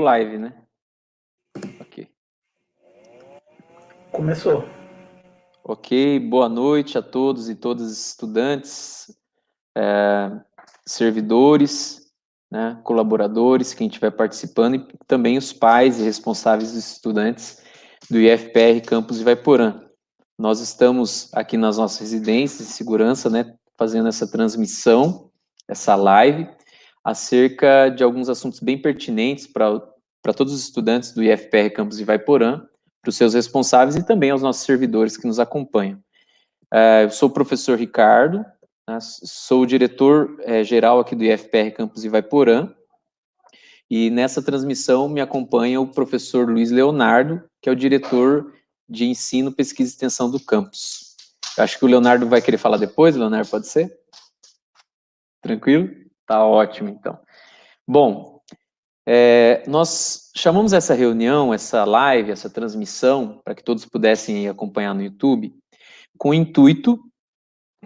Live, né? Ok. Começou. Ok, boa noite a todos e todas os estudantes, servidores, né, colaboradores, quem estiver participando, e também os pais e responsáveis dos estudantes do IFPR Campus Ivaiporã. Nós estamos aqui nas nossas residências de segurança, né, fazendo essa transmissão, essa live, acerca de alguns assuntos bem pertinentes para todos os estudantes do IFPR Campus Ivaiporã, para os seus responsáveis e também aos nossos servidores que nos acompanham. Eu sou o professor Ricardo, né, sou o diretor geral aqui do IFPR Campus Ivaiporã, e nessa transmissão me acompanha o professor Luiz Leonardo, que é o diretor de ensino, pesquisa e extensão do campus. Eu acho que o Leonardo vai querer falar depois, Leonardo, pode ser? Tranquilo? Tá ótimo, então. Bom, nós chamamos essa reunião, essa live, essa transmissão, para que todos pudessem acompanhar no YouTube, com o intuito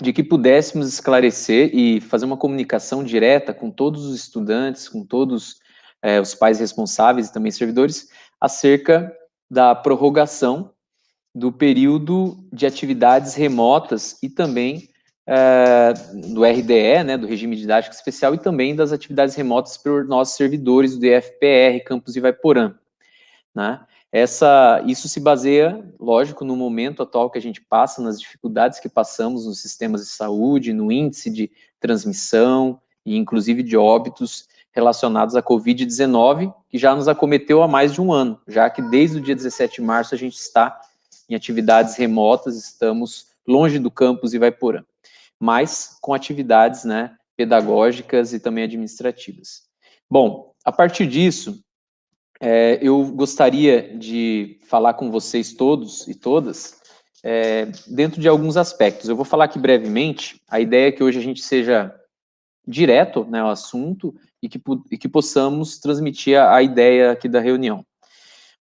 de que pudéssemos esclarecer e fazer uma comunicação direta com todos os estudantes, com todos os pais responsáveis e também servidores, acerca da prorrogação do período de atividades remotas e também do RDE, né, do Regime Didático Especial, e também das atividades remotas por nossos servidores do IFPR, Campus Ivaiporã, né? Isso se baseia, lógico, no momento atual que a gente passa, nas dificuldades que passamos nos sistemas de saúde, no índice de transmissão e inclusive de óbitos relacionados à Covid-19, que já nos acometeu há mais de um ano, já que desde o dia 17 de março a gente está em atividades remotas, estamos longe do campus Ivaiporã, mas com atividades, né, pedagógicas e também administrativas. Bom, a partir disso, eu gostaria de falar com vocês todos e todas dentro de alguns aspectos. Eu vou falar aqui brevemente, a ideia é que hoje a gente seja direto, né, ao assunto e que possamos transmitir a ideia aqui da reunião.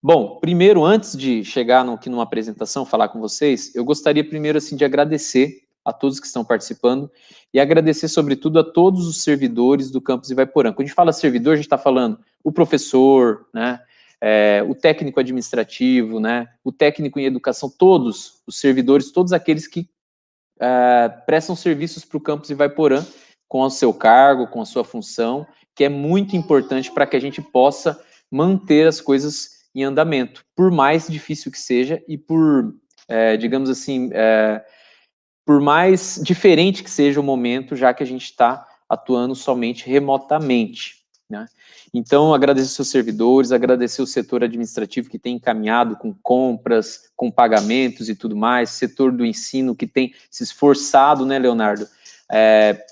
Bom, primeiro, antes de chegar aqui numa apresentação, falar com vocês, eu gostaria primeiro, assim, de agradecer a todos que estão participando e agradecer, sobretudo, a todos os servidores do campus Ivaiporã. Quando a gente fala servidor, a gente está falando o professor, né, o técnico administrativo, né, o técnico em educação, todos os servidores, todos aqueles que prestam serviços para o campus Ivaiporã com o seu cargo, com a sua função, que é muito importante para que a gente possa manter as coisas em andamento, por mais difícil que seja e por, digamos assim, por mais diferente que seja o momento, já que a gente está atuando somente remotamente, né? Então, agradecer aos seus servidores, agradecer o setor administrativo que tem encaminhado com compras, com pagamentos e tudo mais, setor do ensino que tem se esforçado, né, Leonardo,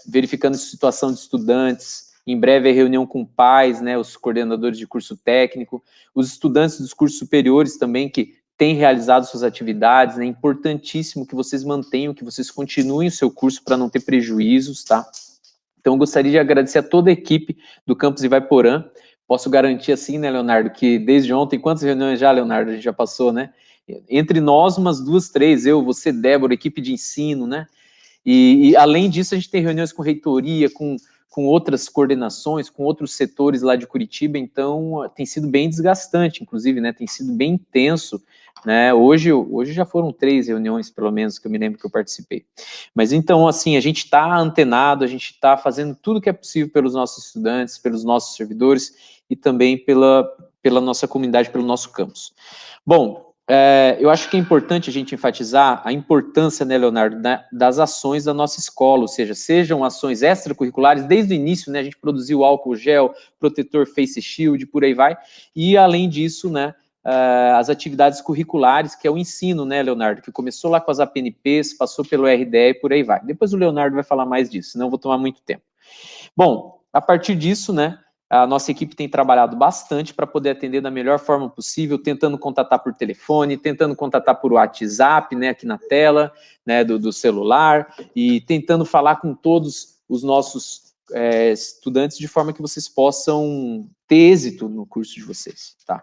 verificando a situação de estudantes, em breve a reunião com pais, né, os coordenadores de curso técnico, os estudantes dos cursos superiores também, que têm realizado suas atividades, né? É importantíssimo que vocês mantenham, que vocês continuem o seu curso para não ter prejuízos, tá? Então, eu gostaria de agradecer a toda a equipe do Campus Ivaiporã. Posso garantir assim, né, Leonardo, que desde ontem, quantas reuniões já, Leonardo, a gente já passou, né? Entre nós, umas 2, 3, eu, você, Débora, equipe de ensino, né? E além disso, a gente tem reuniões com reitoria, com outras coordenações, com outros setores lá de Curitiba, então tem sido bem desgastante, inclusive, né? Tem sido bem intenso, né? Hoje já foram 3 reuniões, pelo menos, que eu me lembro que eu participei. Mas então, assim, a gente está antenado, a gente está fazendo tudo que é possível pelos nossos estudantes, pelos nossos servidores e também pela nossa comunidade, pelo nosso campus. Bom, eu acho que é importante a gente enfatizar a importância, né, Leonardo, das ações da nossa escola, ou seja, sejam ações extracurriculares, desde o início, né, a gente produziu álcool gel, protetor face shield, por aí vai, e além disso, né, as atividades curriculares, que é o ensino, né, Leonardo, que começou lá com as APNPs, passou pelo RDE e por aí vai. Depois o Leonardo vai falar mais disso, senão eu vou tomar muito tempo. Bom, a partir disso, né, a nossa equipe tem trabalhado bastante para poder atender da melhor forma possível, tentando contatar por telefone, tentando contatar por WhatsApp, né, aqui na tela, né, do celular, e tentando falar com todos os nossos estudantes de forma que vocês possam ter êxito no curso de vocês, tá?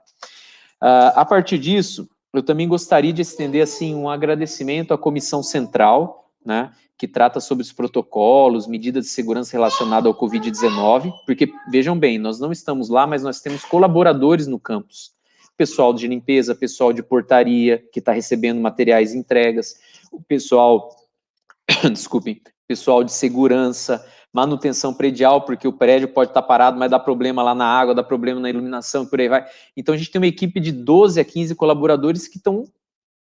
A partir disso, eu também gostaria de estender, assim, um agradecimento à Comissão Central, né, que trata sobre os protocolos, medidas de segurança relacionadas ao Covid-19, porque, vejam bem, nós não estamos lá, mas nós temos colaboradores no campus. Pessoal de limpeza, pessoal de portaria, que está recebendo materiais e entregas, o pessoal, desculpem, pessoal de segurança, manutenção predial, porque o prédio pode estar parado, mas dá problema lá na água, dá problema na iluminação, e por aí vai. Então, a gente tem uma equipe de 12 a 15 colaboradores que estão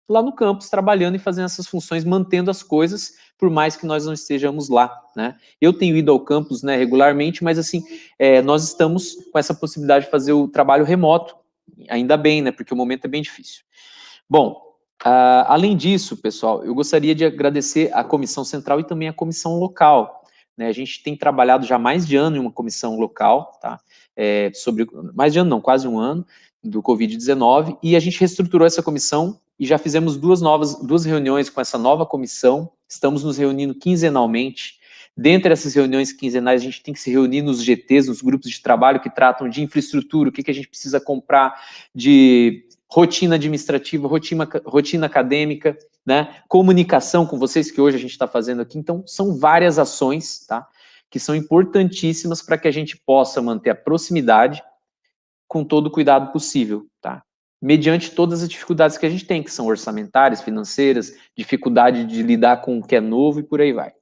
lá no campus, trabalhando e fazendo essas funções, mantendo as coisas, por mais que nós não estejamos lá, né? Eu tenho ido ao campus, né, regularmente, mas assim, nós estamos com essa possibilidade de fazer o trabalho remoto, ainda bem, né, porque o momento é bem difícil. Bom, além disso, pessoal, eu gostaria de agradecer à comissão central e também à comissão local, né? A gente tem trabalhado já mais de ano em uma comissão local, tá? Sobre, mais de ano não, quase um ano, do Covid-19, e a gente reestruturou essa comissão e já fizemos duas reuniões com essa nova comissão, estamos nos reunindo quinzenalmente. Dentre essas reuniões quinzenais, a gente tem que se reunir nos GTs, nos grupos de trabalho que tratam de infraestrutura, o que a gente precisa comprar, de rotina administrativa, rotina acadêmica, né? Comunicação com vocês, que hoje a gente está fazendo aqui. Então, são várias ações, tá? Que são importantíssimas para que a gente possa manter a proximidade com todo o cuidado possível, tá? Mediante todas as dificuldades que a gente tem, que são orçamentárias, financeiras, dificuldade de lidar com o que é novo e por aí vai.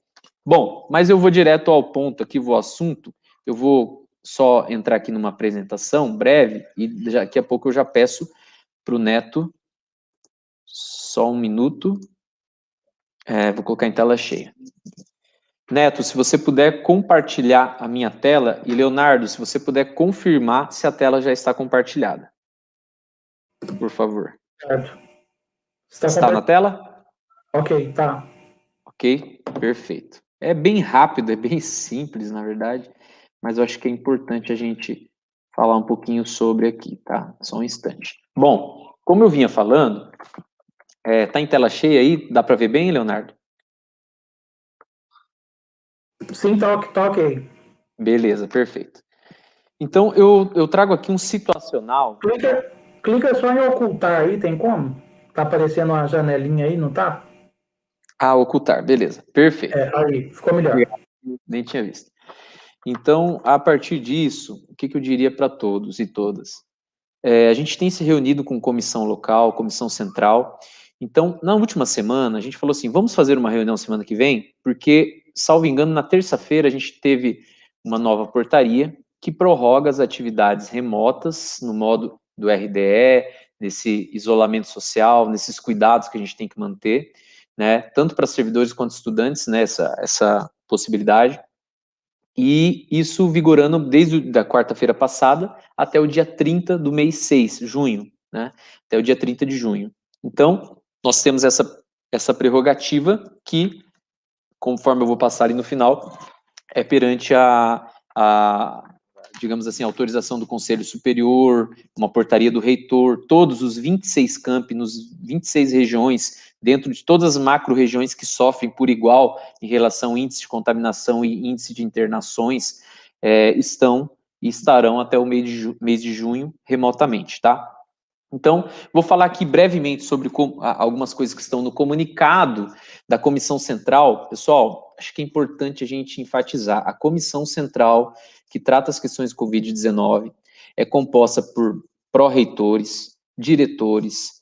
Bom, mas eu vou direto ao ponto aqui, vou ao assunto. Eu vou só entrar aqui numa apresentação breve e daqui a pouco eu já peço para o Neto, só um minuto. Vou colocar em tela cheia. Neto, se você puder compartilhar a minha tela, e Leonardo, se você puder confirmar se a tela já está compartilhada. Por favor. Certo. Está na tela? Ok, tá. Ok, perfeito. É bem rápido, é bem simples, na verdade, mas eu acho que é importante a gente falar um pouquinho sobre aqui, tá? Só um instante. Bom, como eu vinha falando, tá em tela cheia aí? Dá para ver bem, Leonardo? Sim, tá ok. Beleza, perfeito. Então, eu trago aqui um situacional. Clica só em ocultar aí, tem como? Tá aparecendo uma janelinha aí, não tá? Ocultar, beleza, perfeito. Aí, ficou melhor. Nem tinha visto. Então, a partir disso, o que eu diria para todos e todas? A gente tem se reunido com comissão local, comissão central. Então, na última semana, a gente falou assim, vamos fazer uma reunião semana que vem, porque, salvo engano, na terça-feira a gente teve uma nova portaria que prorroga as atividades remotas no modo do RDE, nesse isolamento social, nesses cuidados que a gente tem que manter, né, tanto para servidores quanto estudantes, né, essa possibilidade. E isso vigorando desde a quarta-feira passada até o dia 30 do mês 6, junho, né? Até o dia 30 de junho. Então, nós temos essa prerrogativa que, conforme eu vou passar ali no final, é perante digamos assim, a autorização do Conselho Superior, uma portaria do reitor, todos os 26 campi, nos 26 regiões, dentro de todas as macro-regiões que sofrem por igual em relação ao índice de contaminação e índice de internações, estão e estarão até o mês de junho remotamente, tá? Então, vou falar aqui brevemente sobre algumas coisas que estão no comunicado da Comissão Central. Pessoal, acho que é importante a gente enfatizar. A Comissão Central, que trata as questões de Covid-19, é composta por pró-reitores, diretores,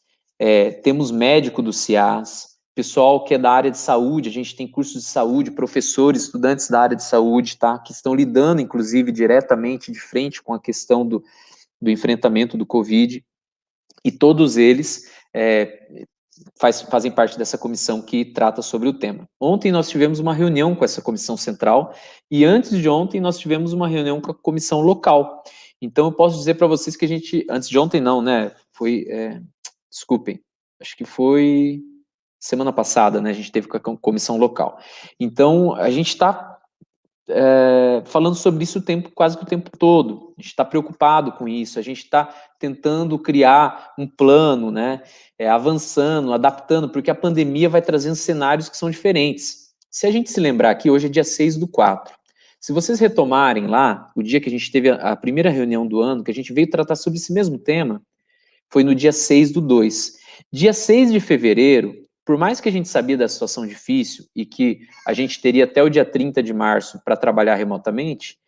temos médico do CIAS, pessoal que é da área de saúde, a gente tem cursos de saúde, professores, estudantes da área de saúde, tá? Que estão lidando, inclusive, diretamente de frente com a questão do enfrentamento do Covid. E todos eles fazem parte dessa comissão que trata sobre o tema. Ontem nós tivemos uma reunião com essa comissão central e antes de ontem nós tivemos uma reunião com a comissão local. Então eu posso dizer para vocês que a gente, antes de ontem não, né, foi, desculpem, acho que foi semana passada, né, a gente teve com a comissão local. Então a gente está falando sobre isso quase que o tempo todo. A gente está preocupado com isso, a gente está tentando criar um plano, né? Avançando, adaptando, porque a pandemia vai trazendo cenários que são diferentes. Se a gente se lembrar aqui, hoje é dia 6/4. Se vocês retomarem lá, o dia que a gente teve a primeira reunião do ano, que a gente veio tratar sobre esse mesmo tema, foi no dia 6/2. Dia 6 de fevereiro, por mais que a gente sabia da situação difícil e que a gente teria até o dia 30 de março para trabalhar remotamente,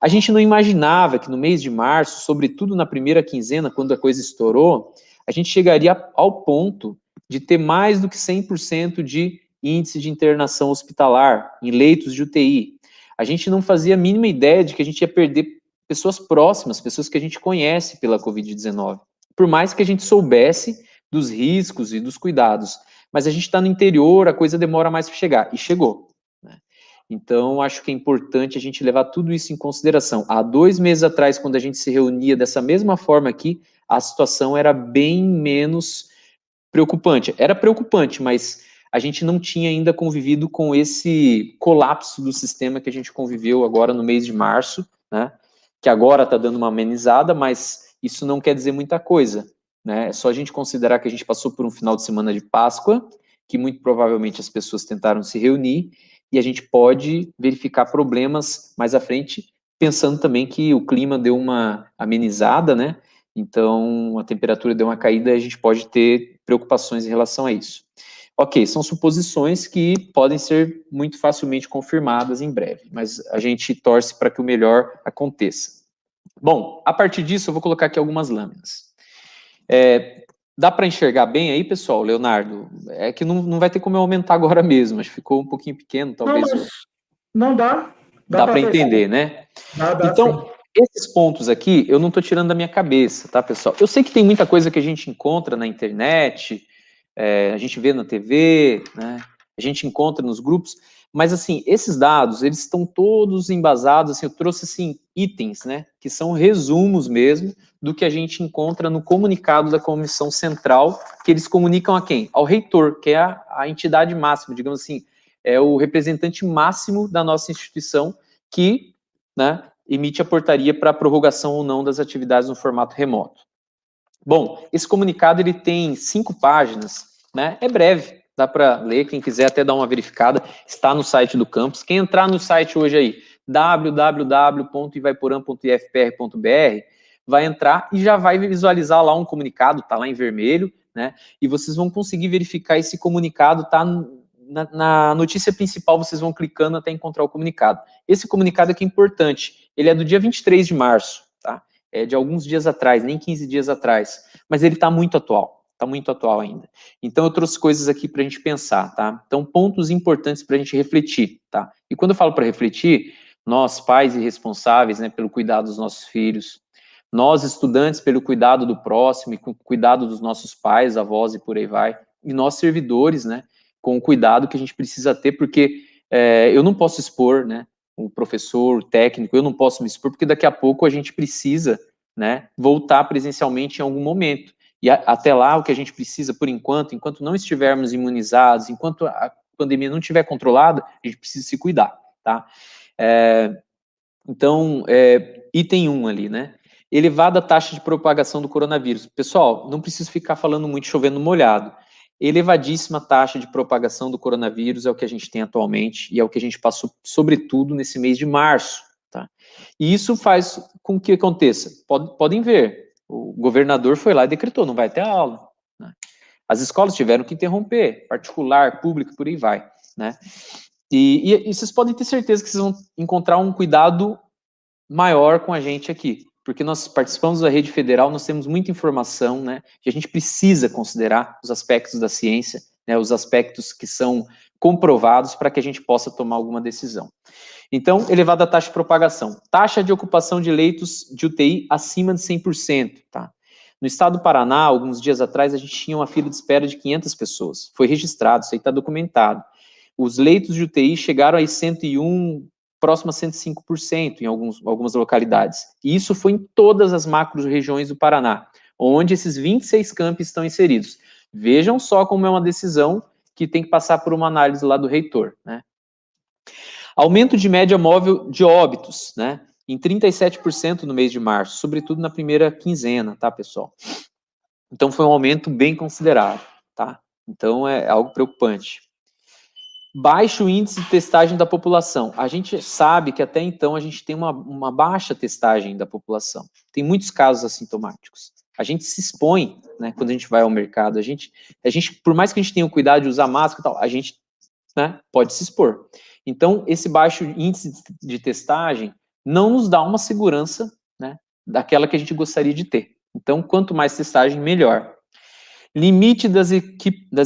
a gente não imaginava que no mês de março, sobretudo na primeira quinzena, quando a coisa estourou, a gente chegaria ao ponto de ter mais do que 100% de índice de internação hospitalar em leitos de UTI. A gente não fazia a mínima ideia de que a gente ia perder pessoas próximas, pessoas que a gente conhece pela Covid-19. Por mais que a gente soubesse dos riscos e dos cuidados, mas a gente está no interior, a coisa demora mais para chegar, e chegou. Né? Então, acho que é importante a gente levar tudo isso em consideração. Há 2 meses atrás, quando a gente se reunia dessa mesma forma aqui, a situação era bem menos preocupante. Era preocupante, mas a gente não tinha ainda convivido com esse colapso do sistema que a gente conviveu agora no mês de março, né? Que agora está dando uma amenizada, mas isso não quer dizer muita coisa, né? É só a gente considerar que a gente passou por um final de semana de Páscoa, que muito provavelmente as pessoas tentaram se reunir, e a gente pode verificar problemas mais à frente, pensando também que o clima deu uma amenizada, né? Então, a temperatura deu uma caída e a gente pode ter preocupações em relação a isso. Ok, são suposições que podem ser muito facilmente confirmadas em breve, mas a gente torce para que o melhor aconteça. Bom, a partir disso, eu vou colocar aqui algumas lâminas. Dá para enxergar bem aí, pessoal, Leonardo? É que não vai ter como eu aumentar agora mesmo, acho que ficou um pouquinho pequeno, Não, talvez. mas não dá. Dá Dá para para ver sim. entender, né? Dá sim. Então, esses pontos aqui, eu não estou tirando da minha cabeça, tá, pessoal? Eu sei que tem muita coisa que a gente encontra na internet, a gente vê na TV, né? A gente encontra nos grupos, mas, assim, esses dados, eles estão todos embasados, assim, eu trouxe, assim, itens, né? Que são resumos mesmo do que a gente encontra no comunicado da Comissão Central, que eles comunicam a quem? Ao reitor, que é a entidade máxima, digamos assim, é o representante máximo da nossa instituição que, né, emite a portaria para a prorrogação ou não das atividades no formato remoto. Bom, esse comunicado ele tem 5 páginas, né? É breve, dá para ler, quem quiser até dar uma verificada, está no site do campus. Quem entrar no site hoje aí, www.ivaiporã.ifpr.br, vai entrar e já vai visualizar lá um comunicado, tá lá em vermelho, né? E vocês vão conseguir verificar esse comunicado, tá na notícia principal, vocês vão clicando até encontrar o comunicado. Esse comunicado aqui é importante, ele é do dia 23 de março, tá? É de alguns dias atrás, nem 15 dias atrás, mas ele está muito atual ainda. Então eu trouxe coisas aqui para a gente pensar, tá? Então pontos importantes para a gente refletir, tá? E quando eu falo para refletir, nós pais e responsáveis, né, pelo cuidado dos nossos filhos, nós estudantes pelo cuidado do próximo e com o cuidado dos nossos pais, avós e por aí vai, e nós servidores, né, com o cuidado que a gente precisa ter, porque eu não posso expor, né, o professor, o técnico, eu não posso me expor, porque daqui a pouco a gente precisa, né, voltar presencialmente em algum momento. E até lá, o que a gente precisa, por enquanto não estivermos imunizados, enquanto a pandemia não estiver controlada, a gente precisa se cuidar, tá? Então, item 1 ali, né? Elevada taxa de propagação do coronavírus. Pessoal, não preciso ficar falando muito chovendo molhado. Elevadíssima taxa de propagação do coronavírus é o que a gente tem atualmente e é o que a gente passou, sobretudo, nesse mês de março, tá? E isso faz com que aconteça. Podem ver, o governador foi lá e decretou, não vai ter aula, né? As escolas tiveram que interromper, particular, público, por aí vai, né? E vocês podem ter certeza que vocês vão encontrar um cuidado maior com a gente aqui, porque nós participamos da rede federal, nós temos muita informação, né, que a gente precisa considerar os aspectos da ciência, né, os aspectos que são comprovados para que a gente possa tomar alguma decisão. Então, elevada taxa de propagação. Taxa de ocupação de leitos de UTI acima de 100%, tá? No estado do Paraná, alguns dias atrás, a gente tinha uma fila de espera de 500 pessoas. Foi registrado, isso aí está documentado. Os leitos de UTI chegaram a 101, próximo a 105% em algumas localidades. E isso foi em todas as macro-regiões do Paraná, onde esses 26 campi estão inseridos. Vejam só como é uma decisão que tem que passar por uma análise lá do reitor, né? Aumento de média móvel de óbitos, né? Em 37% no mês de março, sobretudo na primeira quinzena, tá, pessoal? Então, foi um aumento bem considerável, tá? Então, é algo preocupante. Baixo índice de testagem da população. A gente sabe que até então a gente tem uma baixa testagem da população. Tem muitos casos assintomáticos. A gente se expõe, né, quando a gente vai ao mercado. A gente, por mais que a gente tenha o cuidado de usar máscara e tal, a gente, né, pode se expor. Então, esse baixo índice de testagem não nos dá uma segurança, né, daquela que a gente gostaria de ter. Então, quanto mais testagem, melhor. Limite das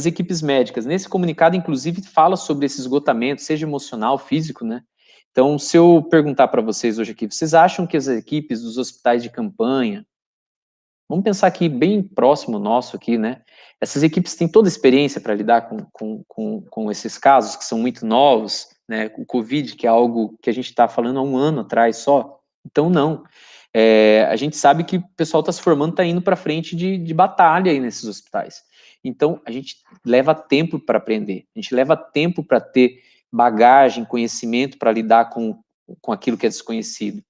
equipes médicas. Nesse comunicado, inclusive, fala sobre esse esgotamento, seja emocional, físico, né? Então, se eu perguntar para vocês hoje aqui, vocês acham que as equipes dos hospitais de campanha, vamos pensar aqui bem próximo nosso aqui, né? Essas equipes têm toda a experiência para lidar com esses casos que são muito novos, né? O Covid, que é algo que a gente está falando há um ano atrás só. Então, não. A gente sabe que o pessoal está se formando, está indo para frente de batalha aí nesses hospitais. Então, a gente leva tempo para aprender, a gente leva tempo para ter bagagem, conhecimento para lidar com aquilo que é desconhecido.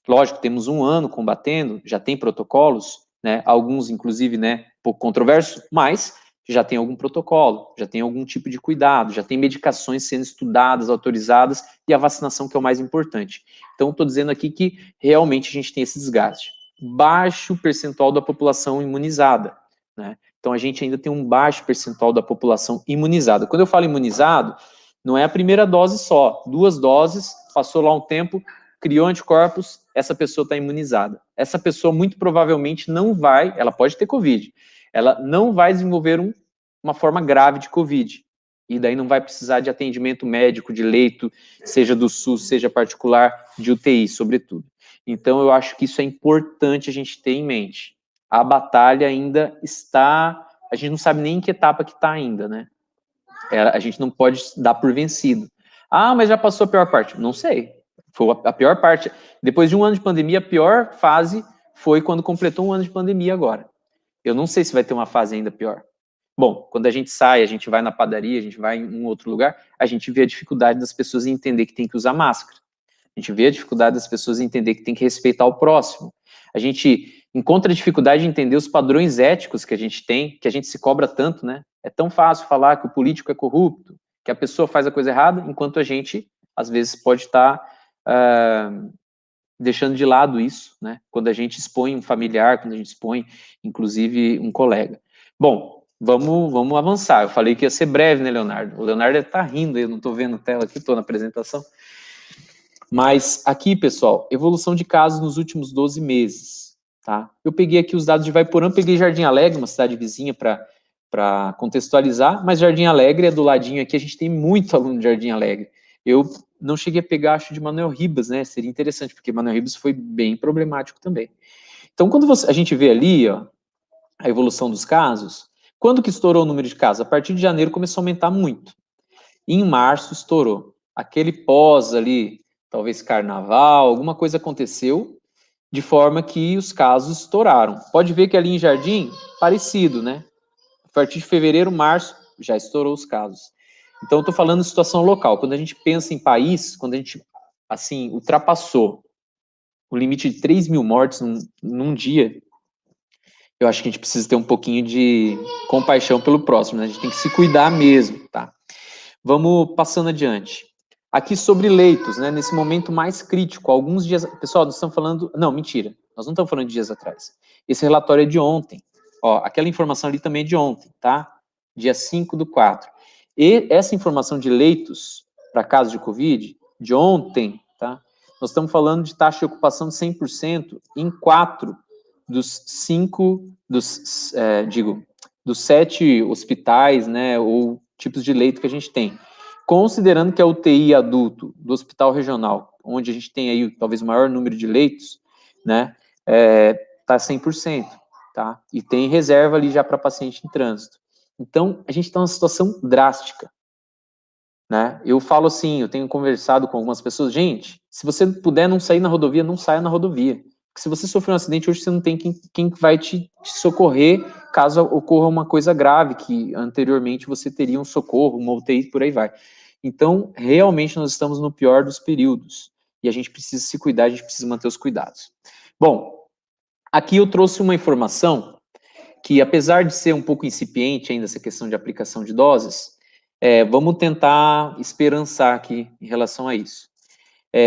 Lógico, temos um ano combatendo, já tem protocolos, né, alguns, inclusive, né, pouco controversos, mas já tem algum protocolo, já tem algum tipo de cuidado, já tem medicações sendo estudadas, autorizadas, e a vacinação que é o mais importante. Então, estou dizendo aqui que realmente a gente tem esse desgaste. Baixo percentual da população imunizada, né? Então, a gente ainda tem um baixo percentual da população imunizada. Quando eu falo imunizado, não é a primeira dose só, 2 doses, passou lá um tempo, criou anticorpos, essa pessoa está imunizada. Essa pessoa muito provavelmente não vai, ela pode ter Covid, ela não vai desenvolver uma forma grave de Covid. E daí não vai precisar de atendimento médico, de leito, seja do SUS, seja particular, de UTI, sobretudo. Então, eu acho que isso é importante a gente ter em mente. A batalha ainda está, a gente não sabe nem em que etapa que está ainda, né? A gente não pode dar por vencido. Ah, mas já passou a pior parte. Não sei. Foi a pior parte. Depois de um ano de pandemia, a pior fase foi quando completou um ano de pandemia agora. Eu não sei se vai ter uma fase ainda pior. Bom, quando a gente sai, a gente vai na padaria, a gente vai em um outro lugar, a gente vê a dificuldade das pessoas em entender que tem que usar máscara. A gente vê a dificuldade das pessoas em entender que tem que respeitar o próximo. A gente encontra a dificuldade de entender os padrões éticos que a gente tem, que a gente se cobra tanto, né? É tão fácil falar que o político é corrupto, que a pessoa faz a coisa errada, enquanto a gente, às vezes, pode estar deixando de lado isso, né? Quando a gente expõe um familiar, quando a gente expõe, inclusive, um colega. Bom, vamos avançar. Eu falei que ia ser breve, né, Leonardo? O Leonardo está rindo, eu não estou vendo a tela aqui, estou na apresentação. Mas aqui, pessoal, evolução de casos nos últimos 12 meses, tá? Eu peguei aqui os dados de Vaiporã, peguei Jardim Alegre, uma cidade vizinha, para contextualizar, mas Jardim Alegre é do ladinho aqui, a gente tem muito aluno de Jardim Alegre. Eu não cheguei a pegar, acho, de Manuel Ribas, né? Seria interessante, porque Manuel Ribas foi bem problemático também. Então, quando a gente vê ali, ó, a evolução dos casos, quando que estourou o número de casos? A partir de janeiro começou a aumentar muito. Em março estourou. Aquele pós ali, talvez carnaval, alguma coisa aconteceu, de forma que os casos estouraram. Pode ver que ali em Jardim, parecido, né? A partir de fevereiro, março, já estourou os casos. Então, eu estou falando de situação local. Quando a gente pensa em país, quando a gente, assim, ultrapassou o limite de 3 mil mortes num dia, eu acho que a gente precisa ter um pouquinho de compaixão pelo próximo, né? A gente tem que se cuidar mesmo, tá? Vamos passando adiante. Aqui sobre leitos, né? Nesse momento mais crítico, alguns dias... Pessoal, nós estamos falando... Não, mentira. Nós não estamos falando de dias atrás. Esse relatório é de ontem. Ó, aquela informação ali também é de ontem, tá? Dia 5/4. E essa informação de leitos para casos de Covid, de ontem, tá? Nós estamos falando de taxa de ocupação de 100% em 4 dos 5... dos 7 hospitais, né? Ou tipos de leito que a gente tem. Considerando que a UTI adulto do hospital regional, onde a gente tem aí talvez o maior número de leitos, né, tá 100%, tá? E tem reserva ali já para paciente em trânsito. Então, a gente está numa situação drástica, né? Eu falo assim, eu tenho conversado com algumas pessoas, gente, se você puder não sair na rodovia, não saia na rodovia. Porque se você sofrer um acidente, hoje você não tem quem vai te socorrer caso ocorra uma coisa grave, que anteriormente você teria um socorro, uma UTI, por aí vai. Então, realmente, nós estamos no pior dos períodos. E a gente precisa se cuidar, a gente precisa manter os cuidados. Bom, aqui eu trouxe uma informação que, apesar de ser um pouco incipiente ainda essa questão de aplicação de doses, vamos tentar esperançar aqui em relação a isso.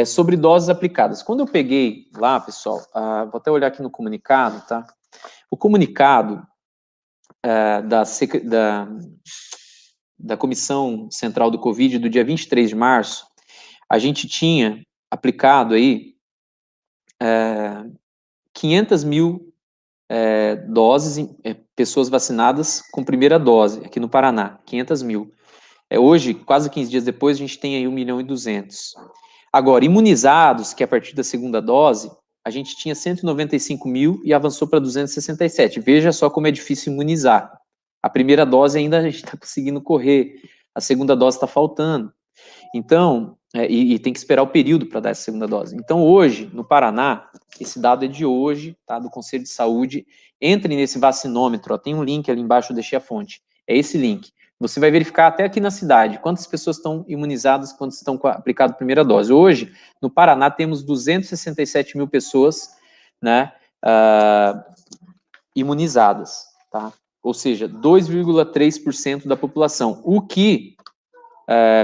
Sobre doses aplicadas. Quando eu peguei lá, pessoal, vou até olhar aqui no comunicado, tá? O comunicado da Comissão Central do Covid, do dia 23 de março, a gente tinha aplicado aí 500 mil doses, pessoas vacinadas com primeira dose, aqui no Paraná, 500 mil. Hoje, quase 15 dias depois, a gente tem aí 1 milhão e 200. Agora, imunizados, que é a partir da segunda dose, a gente tinha 195 mil e avançou para 267. Veja só como é difícil imunizar. A primeira dose ainda a gente está conseguindo correr, a segunda dose está faltando. Então, e tem que esperar o período para dar essa segunda dose. Então, hoje, no Paraná, esse dado é de hoje, tá, do Conselho de Saúde, entre nesse vacinômetro, ó, tem um link ali embaixo, eu deixei a fonte, é esse link. Você vai verificar até aqui na cidade, quantas pessoas estão imunizadas, quantas estão aplicado a primeira dose. Hoje, no Paraná, temos 267 mil pessoas, né, imunizadas, tá? Ou seja, 2,3% da população, o que,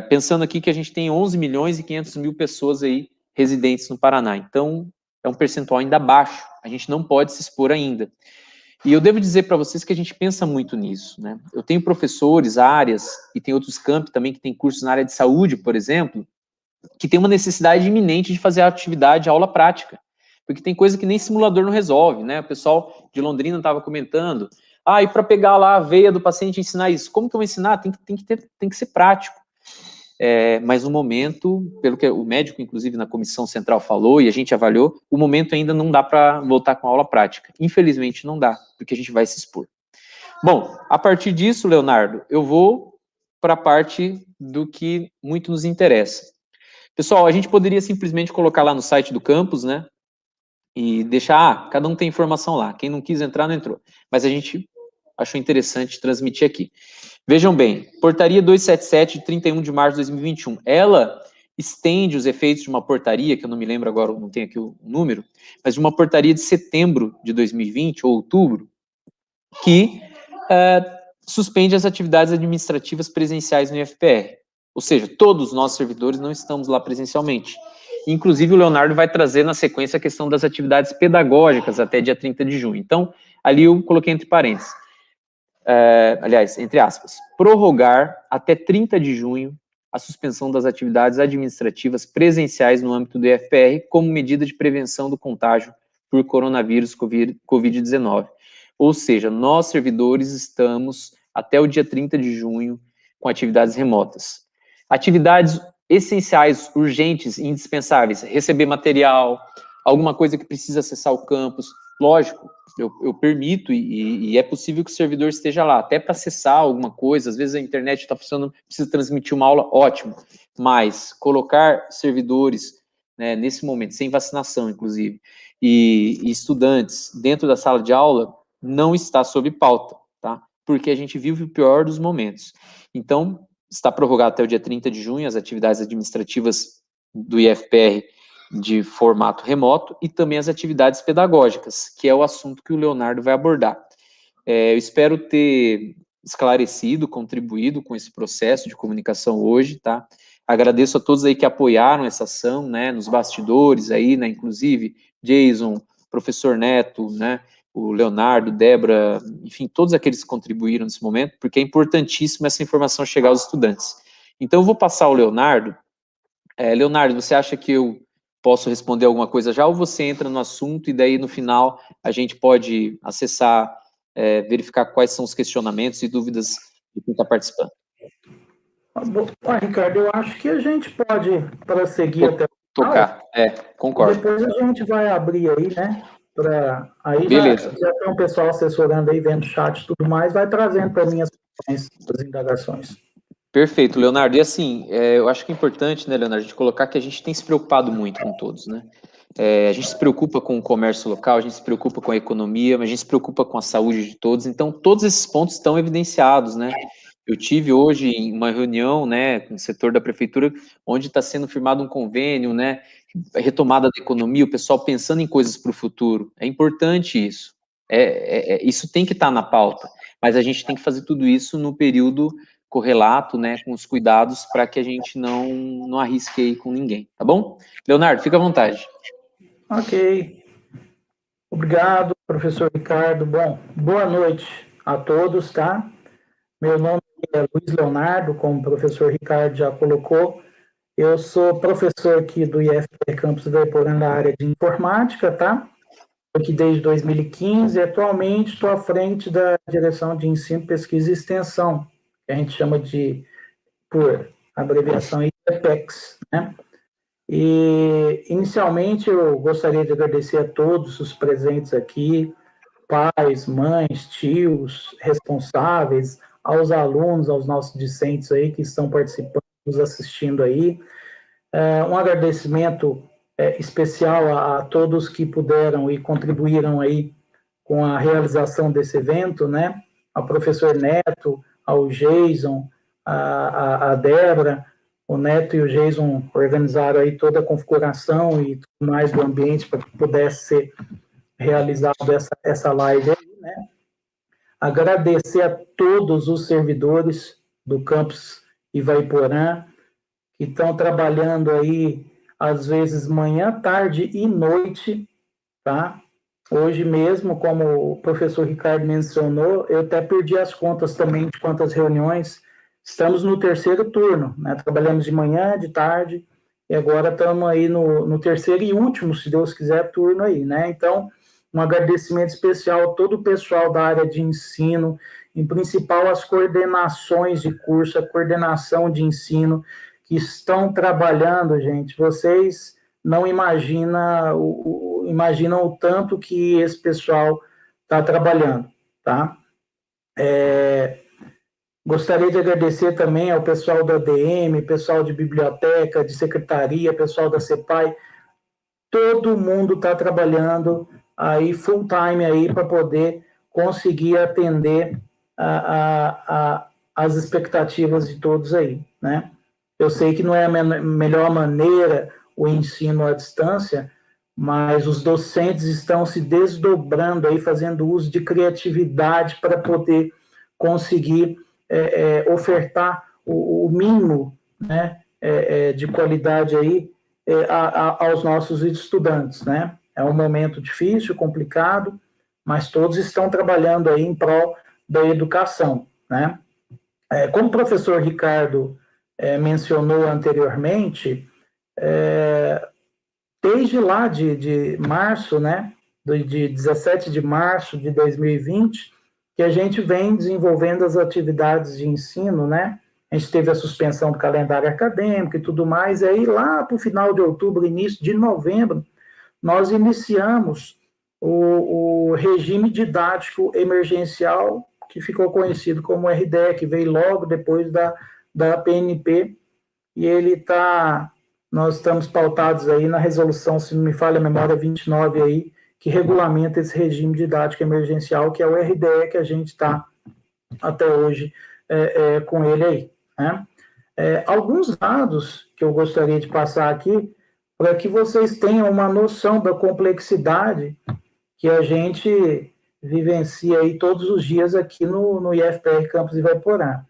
pensando aqui que a gente tem 11 milhões e 500 mil pessoas aí residentes no Paraná, então é um percentual ainda baixo, a gente não pode se expor ainda. E eu devo dizer para vocês que a gente pensa muito nisso, né? Eu tenho professores, áreas, e tem outros campi também que tem cursos na área de saúde, por exemplo, que tem uma necessidade iminente de fazer a atividade, a aula prática, porque tem coisa que nem simulador não resolve, né? O pessoal de Londrina estava comentando, e para pegar lá a veia do paciente e ensinar isso, como que eu vou ensinar? Tem que ser prático. Mas no momento, pelo que o médico, inclusive, na comissão central falou, e a gente avaliou, o momento ainda não dá para voltar com a aula prática. Infelizmente não dá, porque a gente vai se expor. Bom, a partir disso, Leonardo, eu vou para a parte do que muito nos interessa. Pessoal, a gente poderia simplesmente colocar lá no site do campus, né, e deixar, cada um tem informação lá, quem não quis entrar, não entrou. Mas a gente achou interessante transmitir aqui. Vejam bem, portaria 277, de 31 de março de 2021, ela estende os efeitos de uma portaria, que eu não me lembro agora, não tenho aqui o número, mas de uma portaria de setembro de 2020, ou outubro, que suspende as atividades administrativas presenciais no IFPR. Ou seja, todos nós servidores não estamos lá presencialmente. Inclusive, o Leonardo vai trazer na sequência a questão das atividades pedagógicas até dia 30 de junho. Então, ali eu coloquei entre parênteses. Aliás, entre aspas, prorrogar até 30 de junho a suspensão das atividades administrativas presenciais no âmbito do IFPR como medida de prevenção do contágio por coronavírus Covid-19. Ou seja, nós, servidores, estamos até o dia 30 de junho com atividades remotas. Atividades essenciais, urgentes e indispensáveis, receber material, alguma coisa que precisa acessar o campus, lógico, eu permito e é possível que o servidor esteja lá, até para acessar alguma coisa, às vezes a internet está funcionando, precisa transmitir uma aula, ótimo, mas colocar servidores, né, nesse momento, sem vacinação, inclusive, e estudantes dentro da sala de aula, não está sob pauta, tá? Porque a gente vive o pior dos momentos. Então, está prorrogado até o dia 30 de junho as atividades administrativas do IFPR de formato remoto e também as atividades pedagógicas, que é o assunto que o Leonardo vai abordar. Eu espero ter esclarecido, contribuído com esse processo de comunicação hoje, tá? Agradeço a todos aí que apoiaram essa ação, né, nos bastidores aí, né, inclusive Jason, professor Neto, né, o Leonardo, Débora, enfim, todos aqueles que contribuíram nesse momento, porque é importantíssimo essa informação chegar aos estudantes. Então, eu vou passar ao Leonardo. Leonardo, você acha que eu posso responder alguma coisa já, ou você entra no assunto e daí no final a gente pode acessar, verificar quais são os questionamentos e dúvidas de quem está participando? Ricardo, eu acho que a gente pode prosseguir até o final. Tocar, concordo. Depois a gente vai abrir aí, né? Aí Beleza. já tem um pessoal assessorando aí, vendo chat e tudo mais, vai trazendo para mim as indagações. Perfeito, Leonardo. E assim, eu acho que é importante, né, Leonardo, a gente colocar que a gente tem se preocupado muito com todos, né? A gente se preocupa com o comércio local, a gente se preocupa com a economia, mas a gente se preocupa com a saúde de todos. Então, todos esses pontos estão evidenciados, né? Eu tive hoje em uma reunião, né, com o setor da prefeitura, onde está sendo firmado um convênio, né, retomada da economia, o pessoal pensando em coisas para o futuro. É importante isso. Isso tem que estar na pauta, mas a gente tem que fazer tudo isso no período correlato, né, com os cuidados para que a gente não arrisque aí com ninguém, tá bom? Leonardo, fica à vontade. Ok. Obrigado, professor Ricardo. Bom, boa noite a todos, tá? Meu nome é Luiz Leonardo, como o professor Ricardo já colocou. Eu sou professor aqui do IFPR Campus Voiporã na área de informática, tá? Aqui desde 2015 e atualmente estou à frente da direção de ensino, pesquisa e extensão, que a gente chama de, por abreviação, IPEX, né? E, inicialmente, eu gostaria de agradecer a todos os presentes aqui, pais, mães, tios, responsáveis, aos alunos, aos nossos discentes aí que estão participando, nos assistindo aí. Um agradecimento especial a todos que puderam e contribuíram aí com a realização desse evento, né? Ao professor Neto, ao Jason, a Débora, o Neto e o Jason organizaram aí toda a configuração e tudo mais do ambiente para que pudesse ser realizada essa live aí, né? Agradecer a todos os servidores do campus Ivaiporã, que estão trabalhando aí, às vezes, manhã, tarde e noite, tá? Hoje mesmo, como o professor Ricardo mencionou, eu até perdi as contas também de quantas reuniões. Estamos no terceiro turno, né? Trabalhamos de manhã, de tarde, e agora estamos aí no terceiro e último, se Deus quiser, turno aí, né? Então, um agradecimento especial a todo o pessoal da área de ensino, em principal as coordenações de curso, a coordenação de ensino, que estão trabalhando, gente. Vocês não imaginam o tanto que esse pessoal está trabalhando, tá? Gostaria de agradecer também ao pessoal da ADM, pessoal de biblioteca, de secretaria, pessoal da CEPAI. Todo mundo está trabalhando aí full time aí para poder conseguir atender as expectativas de todos aí, né? Eu sei que não é a melhor maneira o ensino à distância, mas os docentes estão se desdobrando aí, fazendo uso de criatividade para poder conseguir ofertar o mínimo, né, de qualidade aí aos nossos estudantes, né? É um momento difícil, complicado, mas todos estão trabalhando aí em prol da educação, né? Como o professor Ricardo mencionou anteriormente, desde lá de março, né, de 17 de março de 2020, que a gente vem desenvolvendo as atividades de ensino, né? A gente teve a suspensão do calendário acadêmico e tudo mais, e aí lá para o final de outubro, início de novembro, nós iniciamos o regime didático emergencial, que ficou conhecido como RDE, que veio logo depois da PNP, e nós estamos pautados aí na resolução, se não me falha a memória, 29 aí, que regulamenta esse regime didático emergencial, que é o RDE que a gente está até hoje com ele aí, né? Alguns dados que eu gostaria de passar aqui, para que vocês tenham uma noção da complexidade que a gente vivencia aí todos os dias aqui no IFPR Campus Ivaiporã.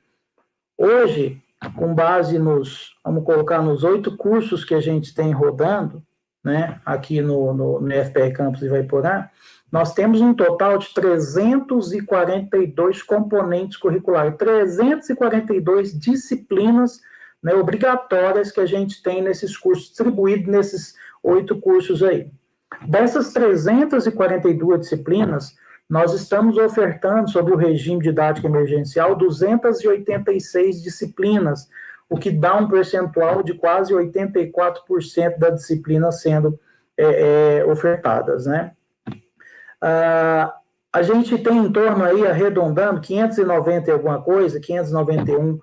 Hoje, com base vamos colocar nos 8 cursos que a gente tem rodando, né, aqui no IFPR Campus Ivaiporã, nós temos um total de 342 componentes curriculares, 342 disciplinas, né, obrigatórias que a gente tem nesses cursos, distribuídos nesses 8 cursos aí. Dessas 342 disciplinas, nós estamos ofertando, sob o regime didático emergencial, 286 disciplinas, o que dá um percentual de quase 84% da disciplina sendo ofertadas, né? A gente tem em torno aí, arredondando, 590 e alguma coisa, 591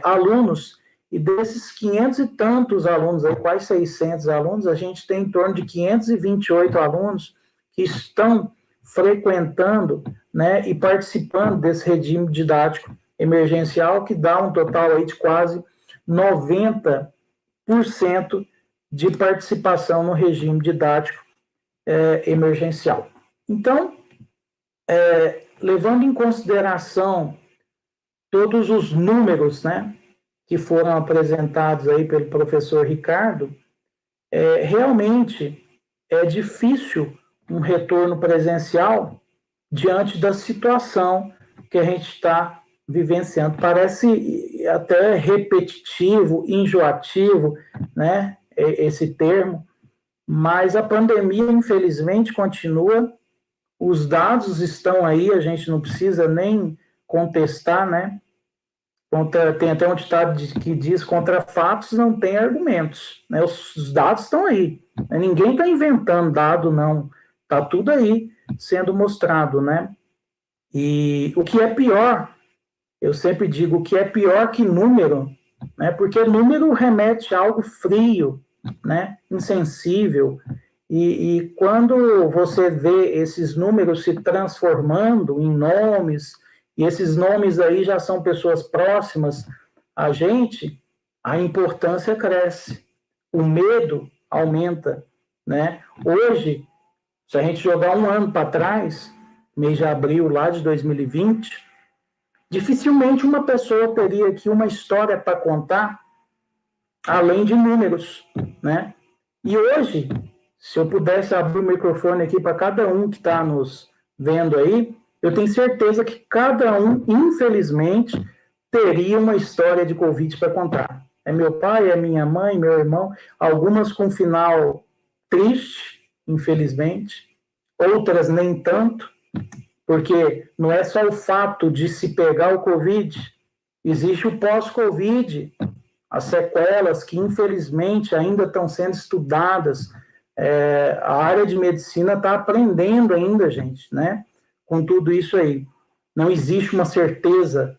alunos, e desses 500 e tantos alunos, aí, quase 600 alunos, a gente tem em torno de 528 alunos que estão frequentando, né, e participando desse regime didático emergencial, que dá um total aí de quase 90% de participação no regime didático emergencial. Então, levando em consideração todos os números, né, que foram apresentados aí pelo professor Ricardo, realmente é difícil um retorno presencial diante da situação que a gente está vivenciando. Parece até repetitivo, enjoativo, né, esse termo, mas a pandemia, infelizmente, continua, os dados estão aí, a gente não precisa nem contestar, né? Tem até um ditado que diz: contra fatos não tem argumentos, né? Os dados estão aí, né? Ninguém está inventando dado, não, está tudo aí sendo mostrado, né? E o que é pior, eu sempre digo, o que é pior que número, né? Porque número remete a algo frio, né? Insensível. E quando você vê esses números se transformando em nomes, e esses nomes aí já são pessoas próximas a gente, a importância cresce, o medo aumenta, né? Hoje, se a gente jogar um ano para trás, mês de abril lá de 2020, dificilmente uma pessoa teria aqui uma história para contar além de números, né? E hoje, se eu pudesse abrir o microfone aqui para cada um que está nos vendo aí, eu tenho certeza que cada um, infelizmente, teria uma história de Covid para contar. É meu pai, é minha mãe, meu irmão, algumas com final triste, infelizmente, outras nem tanto, porque não é só o fato de se pegar o Covid, existe o pós-Covid, as sequelas que, infelizmente, ainda estão sendo estudadas. A área de medicina está aprendendo ainda, gente, né? Com tudo isso aí. Não existe uma certeza,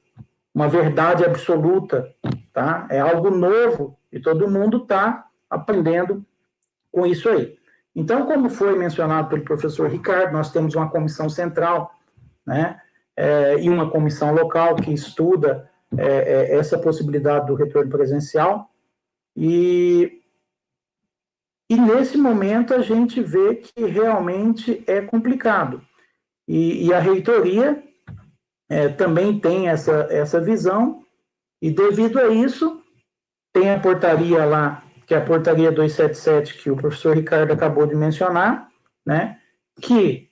uma verdade absoluta, tá? É algo novo e todo mundo está aprendendo com isso aí. Então, como foi mencionado pelo professor Ricardo, nós temos uma comissão central, né? E uma comissão local que estuda essa possibilidade do retorno presencial, e nesse momento a gente vê que realmente é complicado. E a reitoria também tem essa visão, e devido a isso, tem a portaria lá, que é a portaria 277, que o professor Ricardo acabou de mencionar, né, que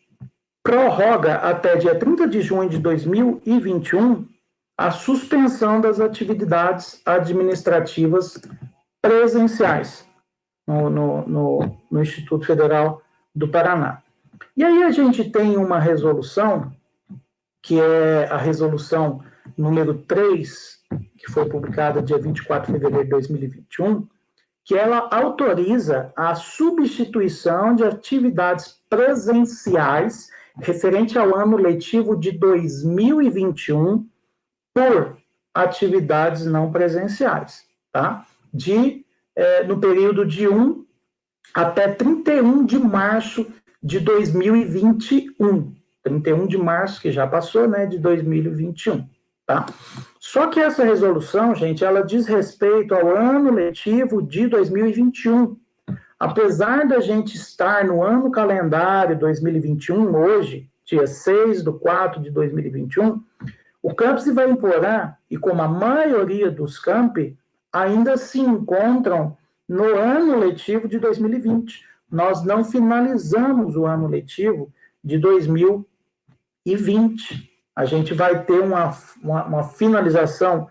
prorroga até dia 30 de junho de 2021 a suspensão das atividades administrativas presenciais no Instituto Federal do Paraná. E aí a gente tem uma resolução, que é a resolução número 3, que foi publicada dia 24 de fevereiro de 2021, que ela autoriza a substituição de atividades presenciais referente ao ano letivo de 2021 por atividades não presenciais, tá? No período de 1 até 31 de março de 2021. 31 de março, que já passou, né, de 2021, tá? Só que essa resolução, gente, ela diz respeito ao ano letivo de 2021. Apesar da gente estar no ano calendário 2021, hoje, dia 6/4 de 2021, o campus de Voiporã, e como a maioria dos campi, ainda se encontram no ano letivo de 2020. Nós não finalizamos o ano letivo de 2020. A gente vai ter uma finalização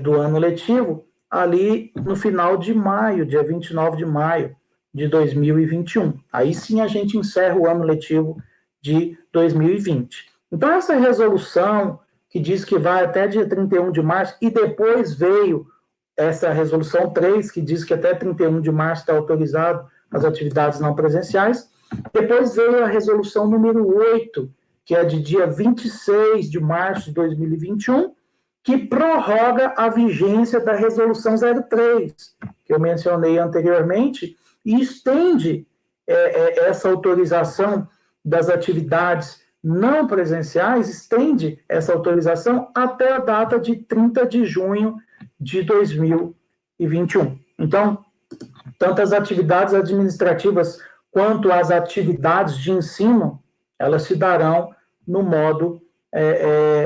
do ano letivo ali no final de maio, dia 29 de maio de 2021. Aí sim a gente encerra o ano letivo de 2020. Então, essa resolução que diz que vai até dia 31 de março, e depois veio essa resolução 3, que diz que até 31 de março está autorizado as atividades não presenciais. Depois veio a resolução número 8, que é de dia 26 de março de 2021, que prorroga a vigência da resolução 03, que eu mencionei anteriormente, e estende essa autorização das atividades não presenciais, estende essa autorização até a data de 30 de junho de 2021. Então, tanto as atividades administrativas quanto as atividades de ensino, elas se darão no modo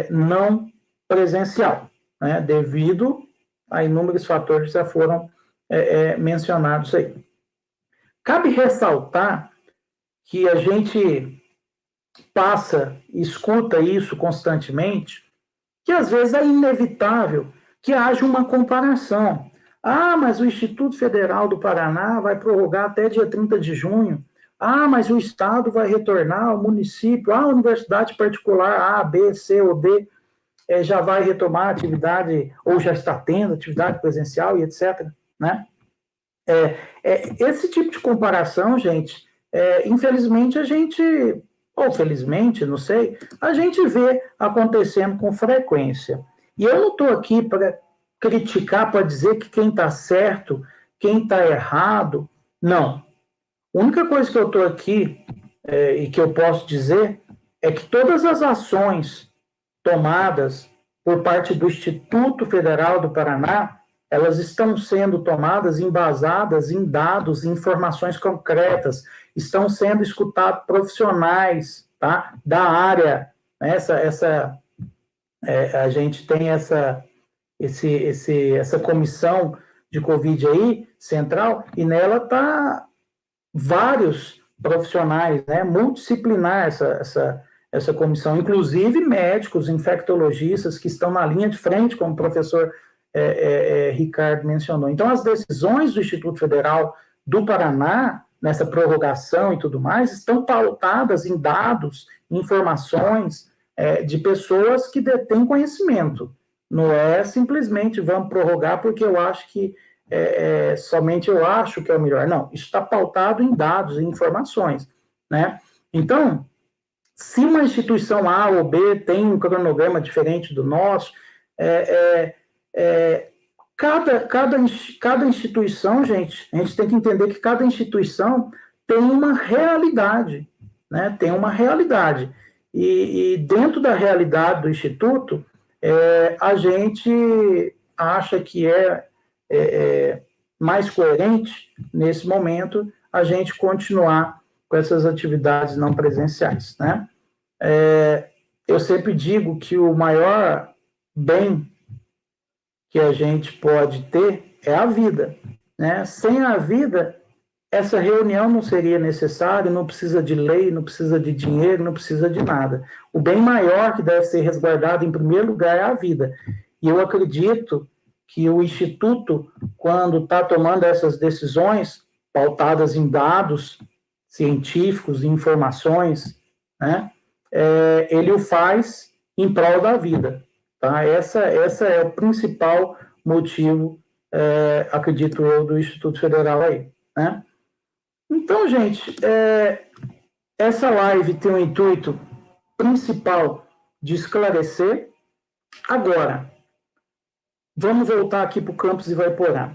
não presencial, né, devido a inúmeros fatores que já foram mencionados aí. Cabe ressaltar que a gente passa e escuta isso constantemente, que às vezes é inevitável que haja uma comparação. Ah, mas o Instituto Federal do Paraná vai prorrogar até dia 30 de junho. Ah, mas o Estado vai retornar, o município, a universidade particular A, B, C ou D já vai retomar a atividade, ou já está tendo atividade presencial e etc. Né? Esse tipo de comparação, gente, infelizmente a gente, ou felizmente, não sei, a gente vê acontecendo com frequência. E eu não estou aqui para criticar, para dizer que quem está certo, quem está errado, não. A única coisa que eu estou aqui e que eu posso dizer é que todas as ações tomadas por parte do Instituto Federal do Paraná, elas estão sendo tomadas embasadas em dados, em informações concretas, estão sendo escutados profissionais, tá, da área. A gente tem essa comissão de Covid aí, central, e nela está vários profissionais, né, multidisciplinar essa comissão, inclusive médicos, infectologistas que estão na linha de frente, como o professor Ricardo mencionou. Então, as decisões do Instituto Federal do Paraná, nessa prorrogação e tudo mais, estão pautadas em dados, informações de pessoas que detêm conhecimento. Não é simplesmente vamos prorrogar porque eu acho que somente eu acho que é o melhor. Não, isso está pautado em dados, em informações, né? Então, se uma instituição A ou B tem um cronograma diferente do nosso, cada instituição, gente, a gente tem que entender que cada instituição tem uma realidade, né? Tem uma realidade. E dentro da realidade do Instituto, a gente acha que mais coerente, nesse momento, a gente continuar com essas atividades não presenciais, né? Eu sempre digo que o maior bem que a gente pode ter é a vida, né? Sem a vida, essa reunião não seria necessária, não precisa de lei, não precisa de dinheiro, não precisa de nada. O bem maior que deve ser resguardado, em primeiro lugar, é a vida. E eu acredito que o Instituto, quando está tomando essas decisões, pautadas em dados científicos, em informações, né, ele o faz em prol da vida. Tá? Essa é o principal motivo, acredito eu, do Instituto Federal aí. Né? Então, gente, essa live tem o intuito principal de esclarecer. Agora, vamos voltar aqui para o campus Ivaiporã.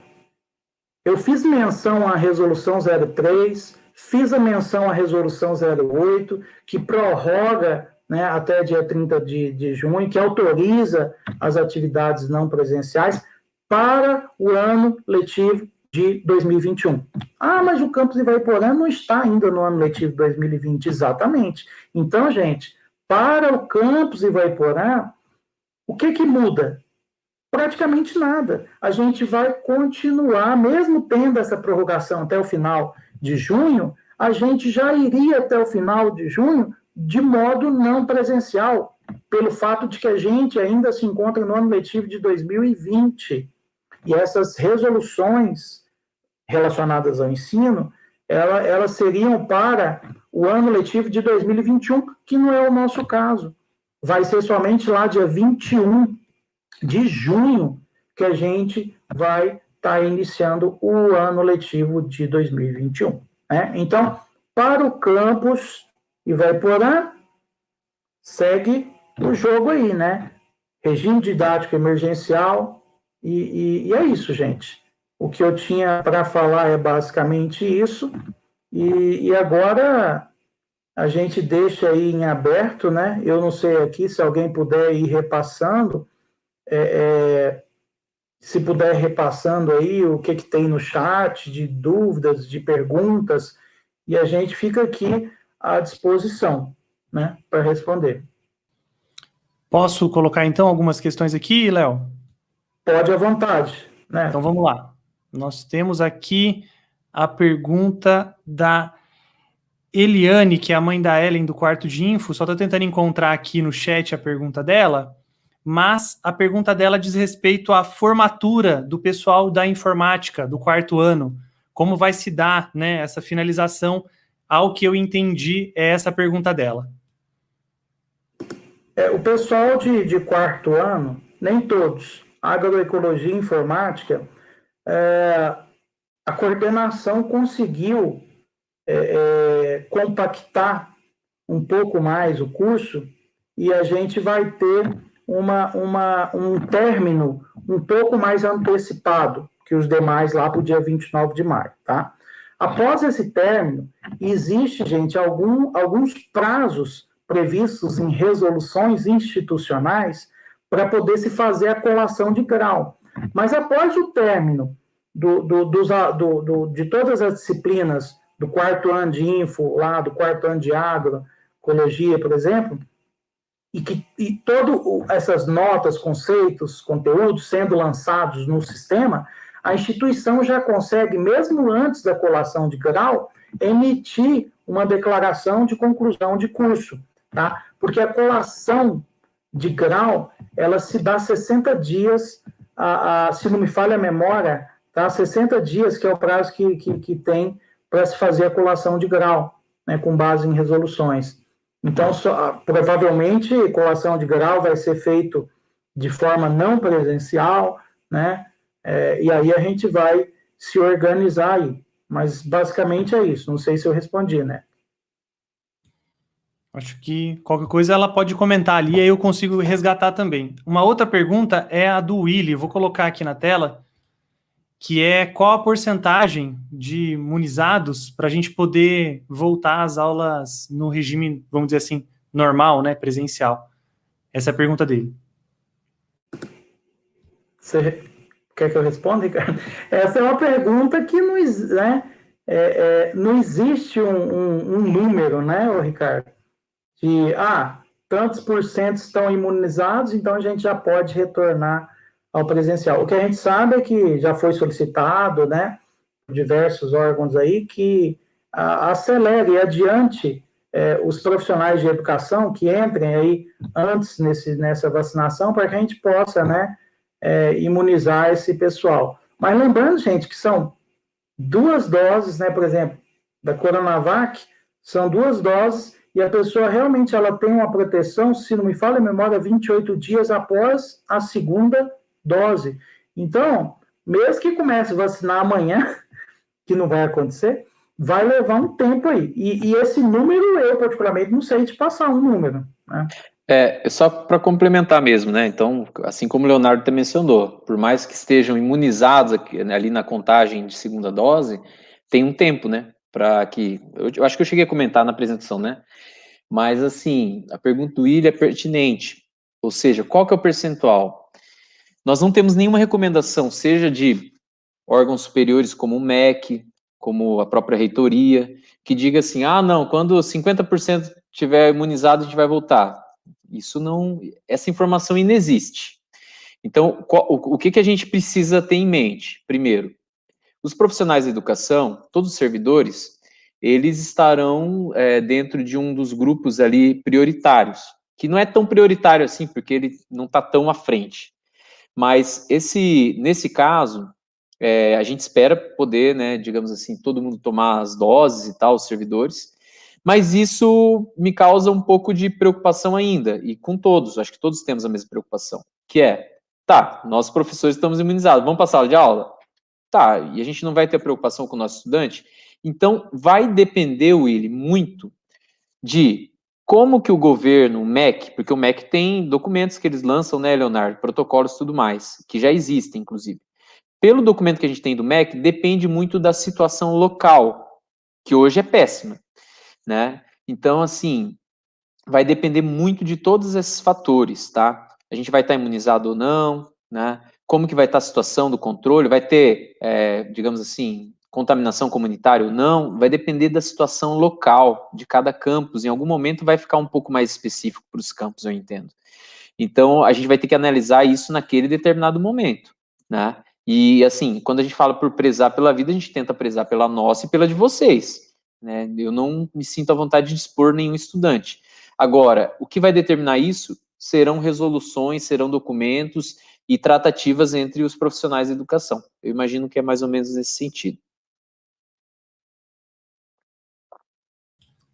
Eu fiz menção à resolução 03, fiz a menção à resolução 08, que prorroga, né, até dia 30 de junho, que autoriza as atividades não presenciais para o ano letivo de 2021. Ah, mas o campus Ivaiporã não está ainda no ano letivo 2020, exatamente. Então, gente, para o campus Ivaiporã, o que muda? Praticamente nada. A gente vai continuar, mesmo tendo essa prorrogação até o final de junho, a gente já iria até o final de junho de modo não presencial, pelo fato de que a gente ainda se encontra no ano letivo de 2020. E essas resoluções relacionadas ao ensino, elas seriam para o ano letivo de 2021, que não é o nosso caso. Vai ser somente lá dia 21 de junho que a gente vai estar iniciando o ano letivo de 2021. Né? Então, para o campus Ivaiporã, segue o jogo aí, né? Regime didático emergencial, e é isso, gente. O que eu tinha para falar é basicamente isso, e agora a gente deixa aí em aberto, né? Eu não sei aqui se alguém puder ir repassando, se puder repassando aí o que tem no chat, de dúvidas, de perguntas, e a gente fica aqui à disposição, né, para responder. Posso colocar, então, algumas questões aqui, Léo? Pode à vontade. Né? Então, vamos lá. Nós temos aqui a pergunta da Eliane, que é a mãe da Ellen do quarto de info, só estou tentando encontrar aqui no chat a pergunta dela, mas a pergunta dela diz respeito à formatura do pessoal da informática do quarto ano. Como vai se dar, né, essa finalização? Ao que eu entendi, é essa a pergunta dela. O pessoal de quarto ano, nem todos, agroecologia e informática, a coordenação conseguiu compactar um pouco mais o curso e a gente vai ter um término um pouco mais antecipado que os demais lá para o dia 29 de maio, tá? Após esse término, existe, gente, alguns prazos previstos em resoluções institucionais para poder se fazer a colação de grau. Mas após o término de todas as disciplinas do quarto ano de info, lá do quarto ano de agroecologia, por exemplo, e todas essas notas, conceitos, conteúdos sendo lançados no sistema, a instituição já consegue, mesmo antes da colação de grau, emitir uma declaração de conclusão de curso, tá? Porque a colação de grau, ela se dá 60 dias, se não me falha a memória, tá? 60 dias, que é o prazo que tem para se fazer a colação de grau, né, com base em resoluções. Então, provavelmente, a colação de grau vai ser feito de forma não presencial, né? E aí a gente vai se organizar aí. Mas, basicamente, é isso. Não sei se eu respondi, né? Acho que qualquer coisa ela pode comentar ali, aí eu consigo resgatar também. Uma outra pergunta é a do Willy, vou colocar aqui na tela, que é qual a porcentagem de imunizados para a gente poder voltar às aulas no regime, vamos dizer assim, normal, né, presencial. Essa é a pergunta dele. Você quer que eu responda, Ricardo? Essa é uma pergunta que não, né, não existe um número, né, Ricardo? De, tantos por cento estão imunizados, então a gente já pode retornar ao presencial. O que a gente sabe é que já foi solicitado, né, por diversos órgãos aí, que acelere e adiante os profissionais de educação que entrem aí antes nessa vacinação, para que a gente possa, né, imunizar esse pessoal. Mas lembrando, gente, que são 2 doses, né, por exemplo, da Coronavac, são 2 doses, e a pessoa realmente ela tem uma proteção, se não me falha a memória, 28 dias após a segunda dose. Então, mesmo que comece a vacinar amanhã, que não vai acontecer, vai levar um tempo aí. E esse número, eu particularmente não sei te passar um número, né? Só para complementar mesmo, né? Então, assim como o Leonardo até mencionou, por mais que estejam imunizados aqui, né, ali na contagem de segunda dose, tem um tempo, né? Para que. Eu acho que eu cheguei a comentar na apresentação, né? Mas, assim, a pergunta do William é pertinente. Ou seja, qual que é o percentual? Nós não temos nenhuma recomendação, seja de órgãos superiores como o MEC, como a própria reitoria, que diga assim, não, quando 50% estiver imunizado, a gente vai voltar. Isso não, essa informação inexiste. Então, o que a gente precisa ter em mente? Primeiro, os profissionais da educação, todos os servidores, eles estarão dentro de um dos grupos ali prioritários, que não é tão prioritário assim, porque ele não está tão à frente. Mas nesse caso, a gente espera poder, né, digamos assim, todo mundo tomar as doses e tal, os servidores, mas isso me causa um pouco de preocupação ainda, e com todos, acho que todos temos a mesma preocupação, que é, nós professores estamos imunizados, vamos para a sala de aula? E a gente não vai ter preocupação com o nosso estudante? Então, vai depender, Willy, muito de como que o governo, o MEC, porque o MEC tem documentos que eles lançam, né, Leonardo, protocolos e tudo mais, que já existem, inclusive. Pelo documento que a gente tem do MEC, depende muito da situação local, que hoje é péssima, né? Então, assim, vai depender muito de todos esses fatores, tá? A gente vai estar imunizado ou não, né? Como que vai estar a situação do controle? Vai ter, digamos assim, contaminação comunitária ou não? Vai depender da situação local de cada campus. Em algum momento vai ficar um pouco mais específico para os campos, eu entendo. Então, a gente vai ter que analisar isso naquele determinado momento, né? E, assim, quando a gente fala por prezar pela vida, a gente tenta prezar pela nossa e pela de vocês. né? Eu não me sinto à vontade de expor nenhum estudante. Agora, o que vai determinar isso serão resoluções, serão documentos e tratativas entre os profissionais da educação. Eu imagino que é mais ou menos nesse sentido.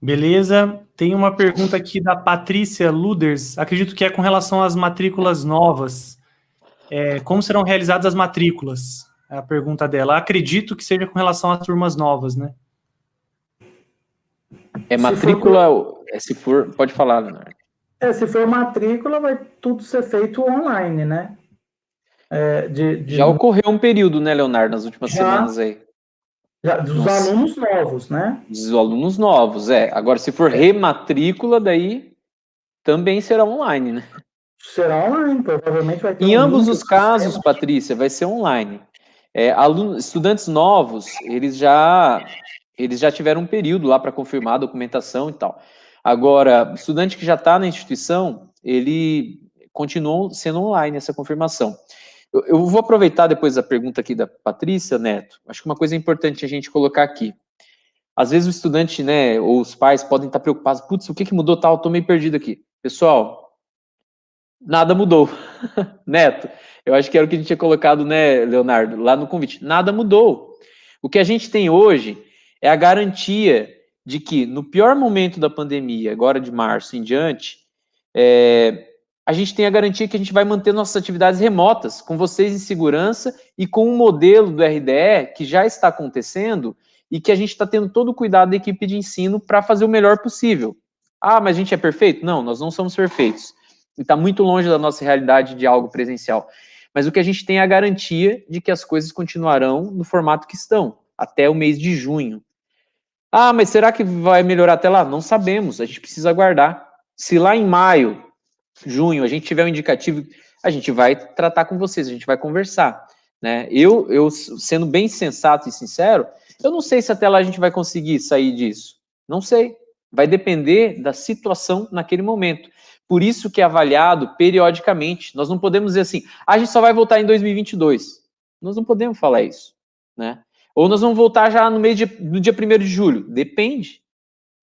Beleza. Tem uma pergunta aqui da Patrícia Luders, acredito que é com relação às matrículas novas. Como serão realizadas as matrículas? É a pergunta dela. Acredito que seja com relação às turmas novas, né? Matrícula, se for, pode falar, Leonardo. Se for matrícula, vai tudo ser feito online, né? Já ocorreu um período, né, Leonardo, nas últimas semanas aí. Dos alunos novos, né? Dos alunos novos, Agora, se for rematrícula, daí também será online, né? Será online, provavelmente vai ter em ambos os casos, Patrícia, vai ser online. Estudantes novos, eles já tiveram um período lá para confirmar a documentação e tal. Agora, estudante que já está na instituição, ele continua sendo online essa confirmação. Eu vou aproveitar depois da pergunta aqui da Patrícia, Neto. Acho que uma coisa importante a gente colocar aqui. Às vezes o estudante, né, ou os pais podem estar preocupados. Putz, o que mudou tal? Estou meio perdido aqui. Pessoal, nada mudou. Neto, eu acho que era o que a gente tinha colocado, né, Leonardo, lá no convite. Nada mudou. O que a gente tem hoje é a garantia de que, no pior momento da pandemia, agora de março em diante, a gente tem a garantia que a gente vai manter nossas atividades remotas, com vocês em segurança e com um modelo do RDE que já está acontecendo e que a gente está tendo todo o cuidado da equipe de ensino para fazer o melhor possível. Ah, mas a gente é perfeito? Não, nós não somos perfeitos. E está muito longe da nossa realidade de algo presencial. Mas o que a gente tem é a garantia de que as coisas continuarão no formato que estão, até o mês de junho. Ah, mas será que vai melhorar até lá? Não sabemos, a gente precisa aguardar. Se lá em maio, junho, a gente tiver um indicativo, a gente vai tratar com vocês, a gente vai conversar. Né? Eu, sendo bem sensato e sincero, eu não sei se até lá a gente vai conseguir sair disso. Não sei. Vai depender da situação naquele momento. Por isso que é avaliado periodicamente. Nós não podemos dizer assim, a gente só vai voltar em 2022. Nós não podemos falar isso. Né? Ou nós vamos voltar já no dia 1º de julho. Depende.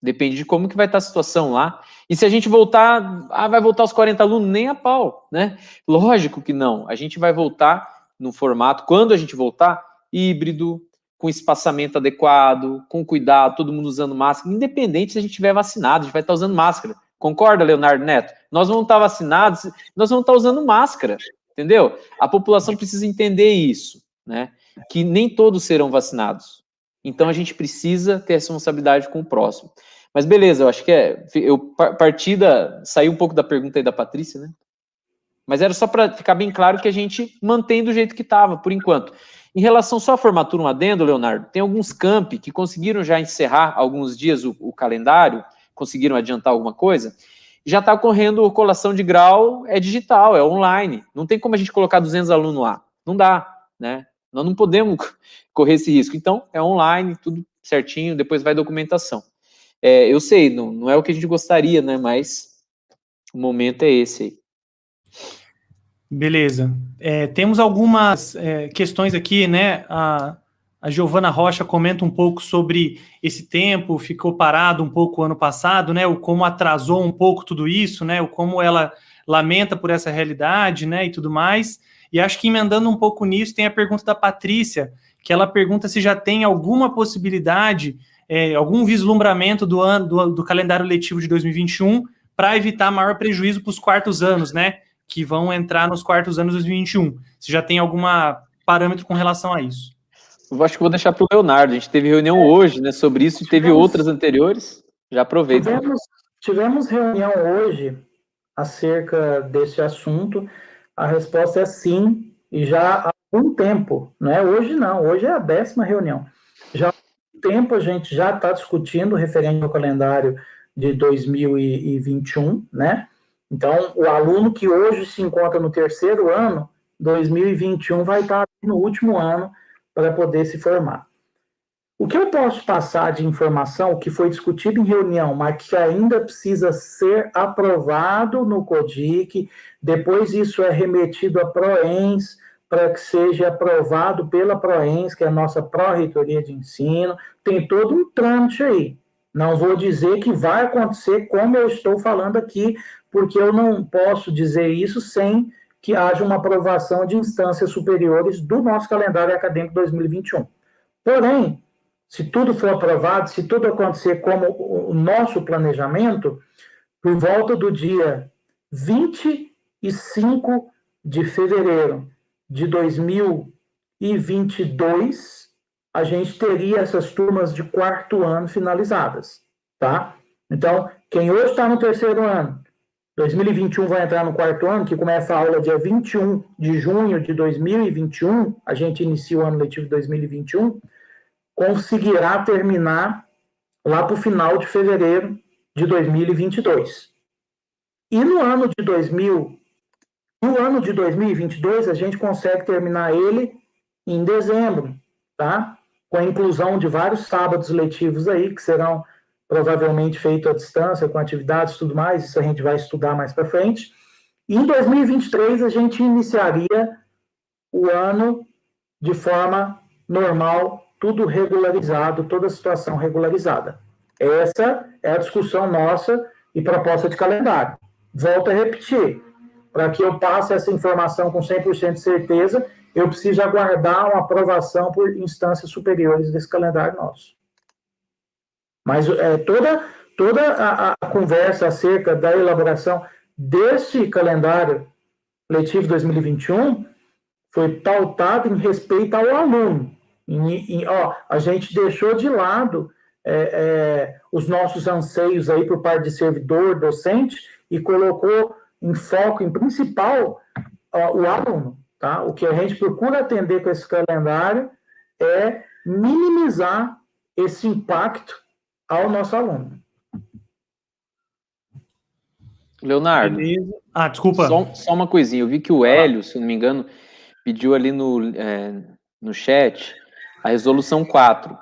Depende de como que vai estar a situação lá. E se a gente voltar, vai voltar os 40 alunos? Nem a pau, né? Lógico que não. A gente vai voltar no formato, quando a gente voltar, híbrido, com espaçamento adequado, com cuidado, todo mundo usando máscara, independente se a gente estiver vacinado, a gente vai estar usando máscara. Concorda, Leonardo Neto? Nós vamos estar vacinados, nós vamos estar usando máscara, entendeu? A população precisa entender isso, né? Que nem todos serão vacinados. Então, a gente precisa ter responsabilidade com o próximo. Mas beleza, eu acho que saiu um pouco da pergunta aí da Patrícia, né? Mas era só para ficar bem claro que a gente mantém do jeito que estava, por enquanto. Em relação só à formatura, um adendo, Leonardo, tem alguns campi que conseguiram já encerrar alguns dias o calendário, conseguiram adiantar alguma coisa, já está ocorrendo colação de grau, digital, é online. Não tem como a gente colocar 200 alunos lá. Não dá, né? Nós não podemos correr esse risco. Então, é online, tudo certinho, depois vai documentação. Eu sei, não é o que a gente gostaria, né? Mas o momento é esse aí. Beleza. Temos algumas questões aqui, né? A Giovana Rocha comenta um pouco sobre esse tempo, ficou parado um pouco ano passado, né? O como atrasou um pouco tudo isso, né? O como ela lamenta por essa realidade, né? E tudo mais. E acho que emendando um pouco nisso, tem a pergunta da Patrícia, que ela pergunta se já tem alguma possibilidade, algum vislumbramento do calendário letivo de 2021 para evitar maior prejuízo para os quartos anos, né? Que vão entrar nos quartos anos de 2021. Se já tem algum parâmetro com relação a isso? Eu acho que vou deixar para o Leonardo. A gente teve reunião hoje, né, sobre isso, e teve outras anteriores. Já aproveito. Tivemos reunião hoje acerca desse assunto. A resposta é sim, e já há algum tempo. Não é hoje não, hoje é a 10ª reunião. Já há algum tempo a gente já está discutindo referente ao calendário de 2021, né? Então, o aluno que hoje se encontra no 3º ano, 2021 vai estar no último ano para poder se formar. O que eu posso passar de informação que foi discutido em reunião, mas que ainda precisa ser aprovado no CODIC, depois isso é remetido à PROENS, para que seja aprovado pela PROENS, que é a nossa Pró-Reitoria de Ensino. Tem todo um trâmite aí. Não vou dizer que vai acontecer como eu estou falando aqui, porque eu não posso dizer isso sem que haja uma aprovação de instâncias superiores do nosso calendário acadêmico 2021. Porém, se tudo for aprovado, se tudo acontecer como o nosso planejamento, por volta do dia 25 de fevereiro de 2022, a gente teria essas turmas de quarto ano finalizadas, tá? Então, quem hoje está no terceiro ano, 2021 vai entrar no quarto ano, que começa a aula dia 21 de junho de 2021, a gente inicia o ano letivo de 2021, conseguirá terminar lá para o final de fevereiro de 2022. E no ano de 2022, a gente consegue terminar ele em dezembro, tá? Com a inclusão de vários sábados letivos aí, que serão provavelmente feitos à distância, com atividades e tudo mais, isso a gente vai estudar mais para frente. E em 2023, a gente iniciaria o ano de forma normal, tudo regularizado, toda a situação regularizada. Essa é a discussão nossa e proposta de calendário. Volto a repetir, para que eu passe essa informação com 100% de certeza, eu preciso aguardar uma aprovação por instâncias superiores desse calendário nosso. Mas toda a conversa acerca da elaboração deste calendário letivo 2021 foi pautada em respeito ao aluno. A gente deixou de lado os nossos anseios aí por parte de servidor, docente, e colocou em foco, em principal, o aluno. Tá? O que a gente procura atender com esse calendário é minimizar esse impacto ao nosso aluno. Leonardo, desculpa. Só uma coisinha, eu vi que o Hélio, se não me engano, pediu ali no chat a resolução 4.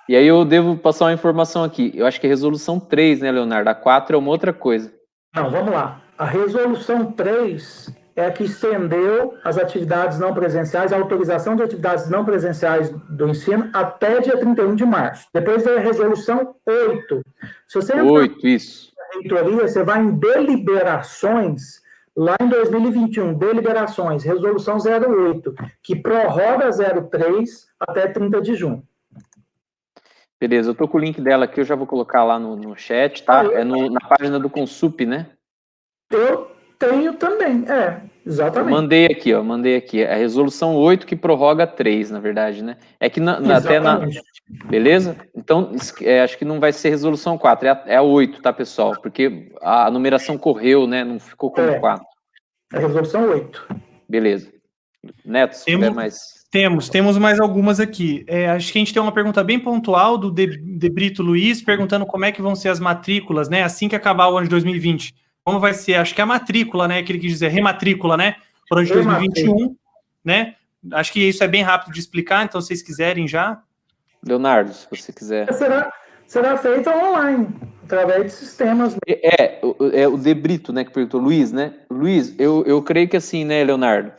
E aí eu devo passar uma informação aqui. Eu acho que é resolução 3, né, Leonardo? A 4 é uma outra coisa. Não, vamos lá. A resolução 3 é a que estendeu as atividades não presenciais, a autorização de atividades não presenciais do ensino até dia 31 de março. Depois veio a resolução 8. Se você entrar 8, isso. na reitoria, você vai em deliberações, lá em 2021, deliberações, resolução 08, que prorroga 03 até 30 de junho. Beleza, eu tô com o link dela aqui, eu já vou colocar lá no chat, tá? É na página do Consup, né? Eu tenho também, exatamente. Eu mandei aqui. É a resolução 8 que prorroga 3, na verdade, né? É que beleza? Então, acho que não vai ser resolução 4, é a 8, tá, pessoal? Porque a numeração correu, né? Não ficou como 4. É a resolução 8. Beleza. Neto, se tiver mais... Temos mais algumas aqui. Acho que a gente tem uma pergunta bem pontual do De Brito Luiz, perguntando como é que vão ser as matrículas, né? Assim que acabar o ano de 2020. Como vai ser? Acho que a matrícula, né? Que ele quis dizer, rematrícula, né? Para o ano de 2021, né? Acho que isso é bem rápido de explicar, então se vocês quiserem já. Leonardo, se você quiser. Será feita online, através de sistemas. O De Brito, né, que perguntou, Luiz, né? Luiz, eu creio que assim, né, Leonardo?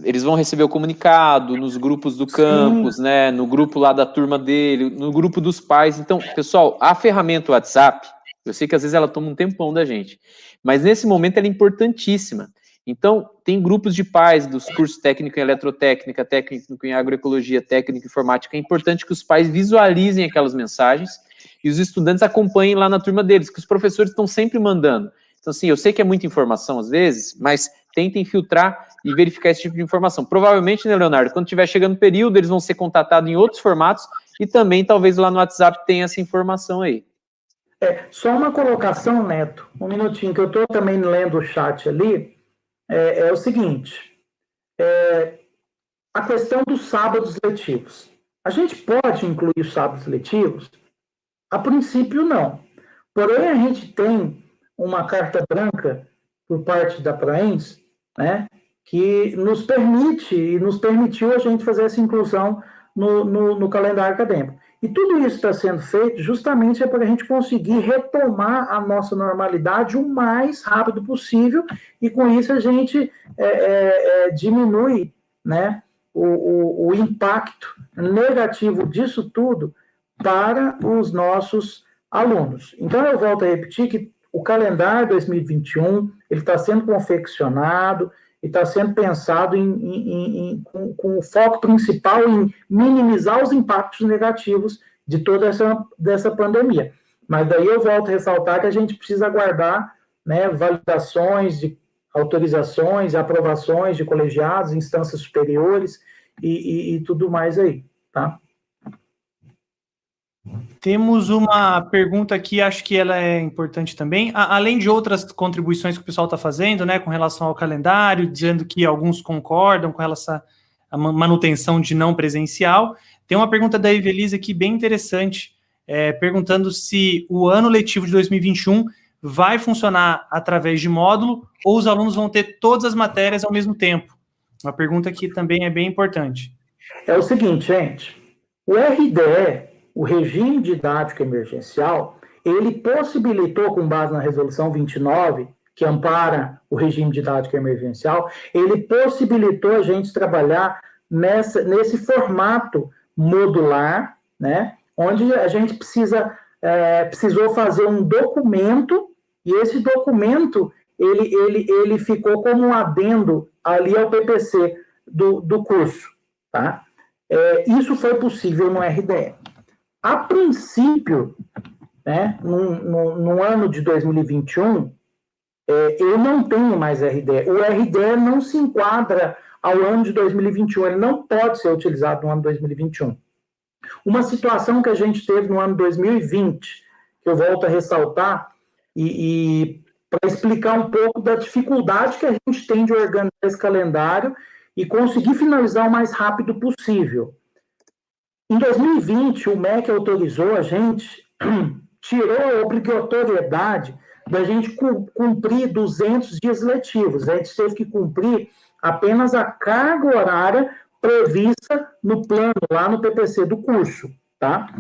Eles vão receber o comunicado nos grupos do campus, né? No grupo lá da turma dele, no grupo dos pais. Então, pessoal, a ferramenta WhatsApp, eu sei que às vezes ela toma um tempão da gente, mas nesse momento ela é importantíssima. Então, tem grupos de pais dos cursos técnico em eletrotécnica, técnico em agroecologia, técnico em informática. É importante que os pais visualizem aquelas mensagens e os estudantes acompanhem lá na turma deles, que os professores estão sempre mandando. Então, assim, eu sei que é muita informação às vezes, mas tentem filtrar e verificar esse tipo de informação. Provavelmente, né, Leonardo, quando estiver chegando o período, eles vão ser contatados em outros formatos e também, talvez, lá no WhatsApp tenha essa informação aí. Só uma colocação, Neto, um minutinho, que eu estou também lendo o chat ali, é o seguinte, a questão dos sábados letivos. A gente pode incluir os sábados letivos? A princípio, não. Porém, a gente tem uma carta branca por parte da PROENS, né, que nos permite e nos permitiu a gente fazer essa inclusão no calendário acadêmico. E tudo isso está sendo feito justamente para a gente conseguir retomar a nossa normalidade o mais rápido possível, e com isso a gente diminui, né, o impacto negativo disso tudo para os nossos alunos. Então, eu volto a repetir que o calendário 2021 ele está sendo confeccionado e está sendo pensado com o foco principal em minimizar os impactos negativos de toda dessa pandemia. Mas daí eu volto a ressaltar que a gente precisa aguardar, né, validações de autorizações, aprovações de colegiados, instâncias superiores e tudo mais aí, tá? Temos uma pergunta aqui, acho que ela é importante também, além de outras contribuições que o pessoal está fazendo, né, com relação ao calendário, dizendo que alguns concordam com relação à manutenção de não presencial. Tem uma pergunta da Evelise aqui bem interessante, perguntando se o ano letivo de 2021 vai funcionar através de módulo ou os alunos vão ter todas as matérias ao mesmo tempo. Uma pergunta que também é bem importante. É o seguinte, gente, o RDE, o Regime Didático Emergencial, ele possibilitou, com base na Resolução 29, que ampara o regime didático emergencial, ele possibilitou a gente trabalhar nesse formato modular, né, onde a gente precisou fazer um documento, e esse documento, ele ficou como um adendo ali ao PPC do curso, tá? Isso foi possível no RDE. A princípio, né, no ano de 2021, eu não tenho mais RDE. O RDE não se enquadra ao ano de 2021, ele não pode ser utilizado no ano de 2021. Uma situação que a gente teve no ano 2020, que eu volto a ressaltar, e para explicar um pouco da dificuldade que a gente tem de organizar esse calendário e conseguir finalizar o mais rápido possível. Em 2020, o MEC autorizou a gente, tirou a obrigatoriedade da gente cumprir 200 dias letivos. A gente teve que cumprir apenas a carga horária prevista no plano, lá no PPC do curso, tá?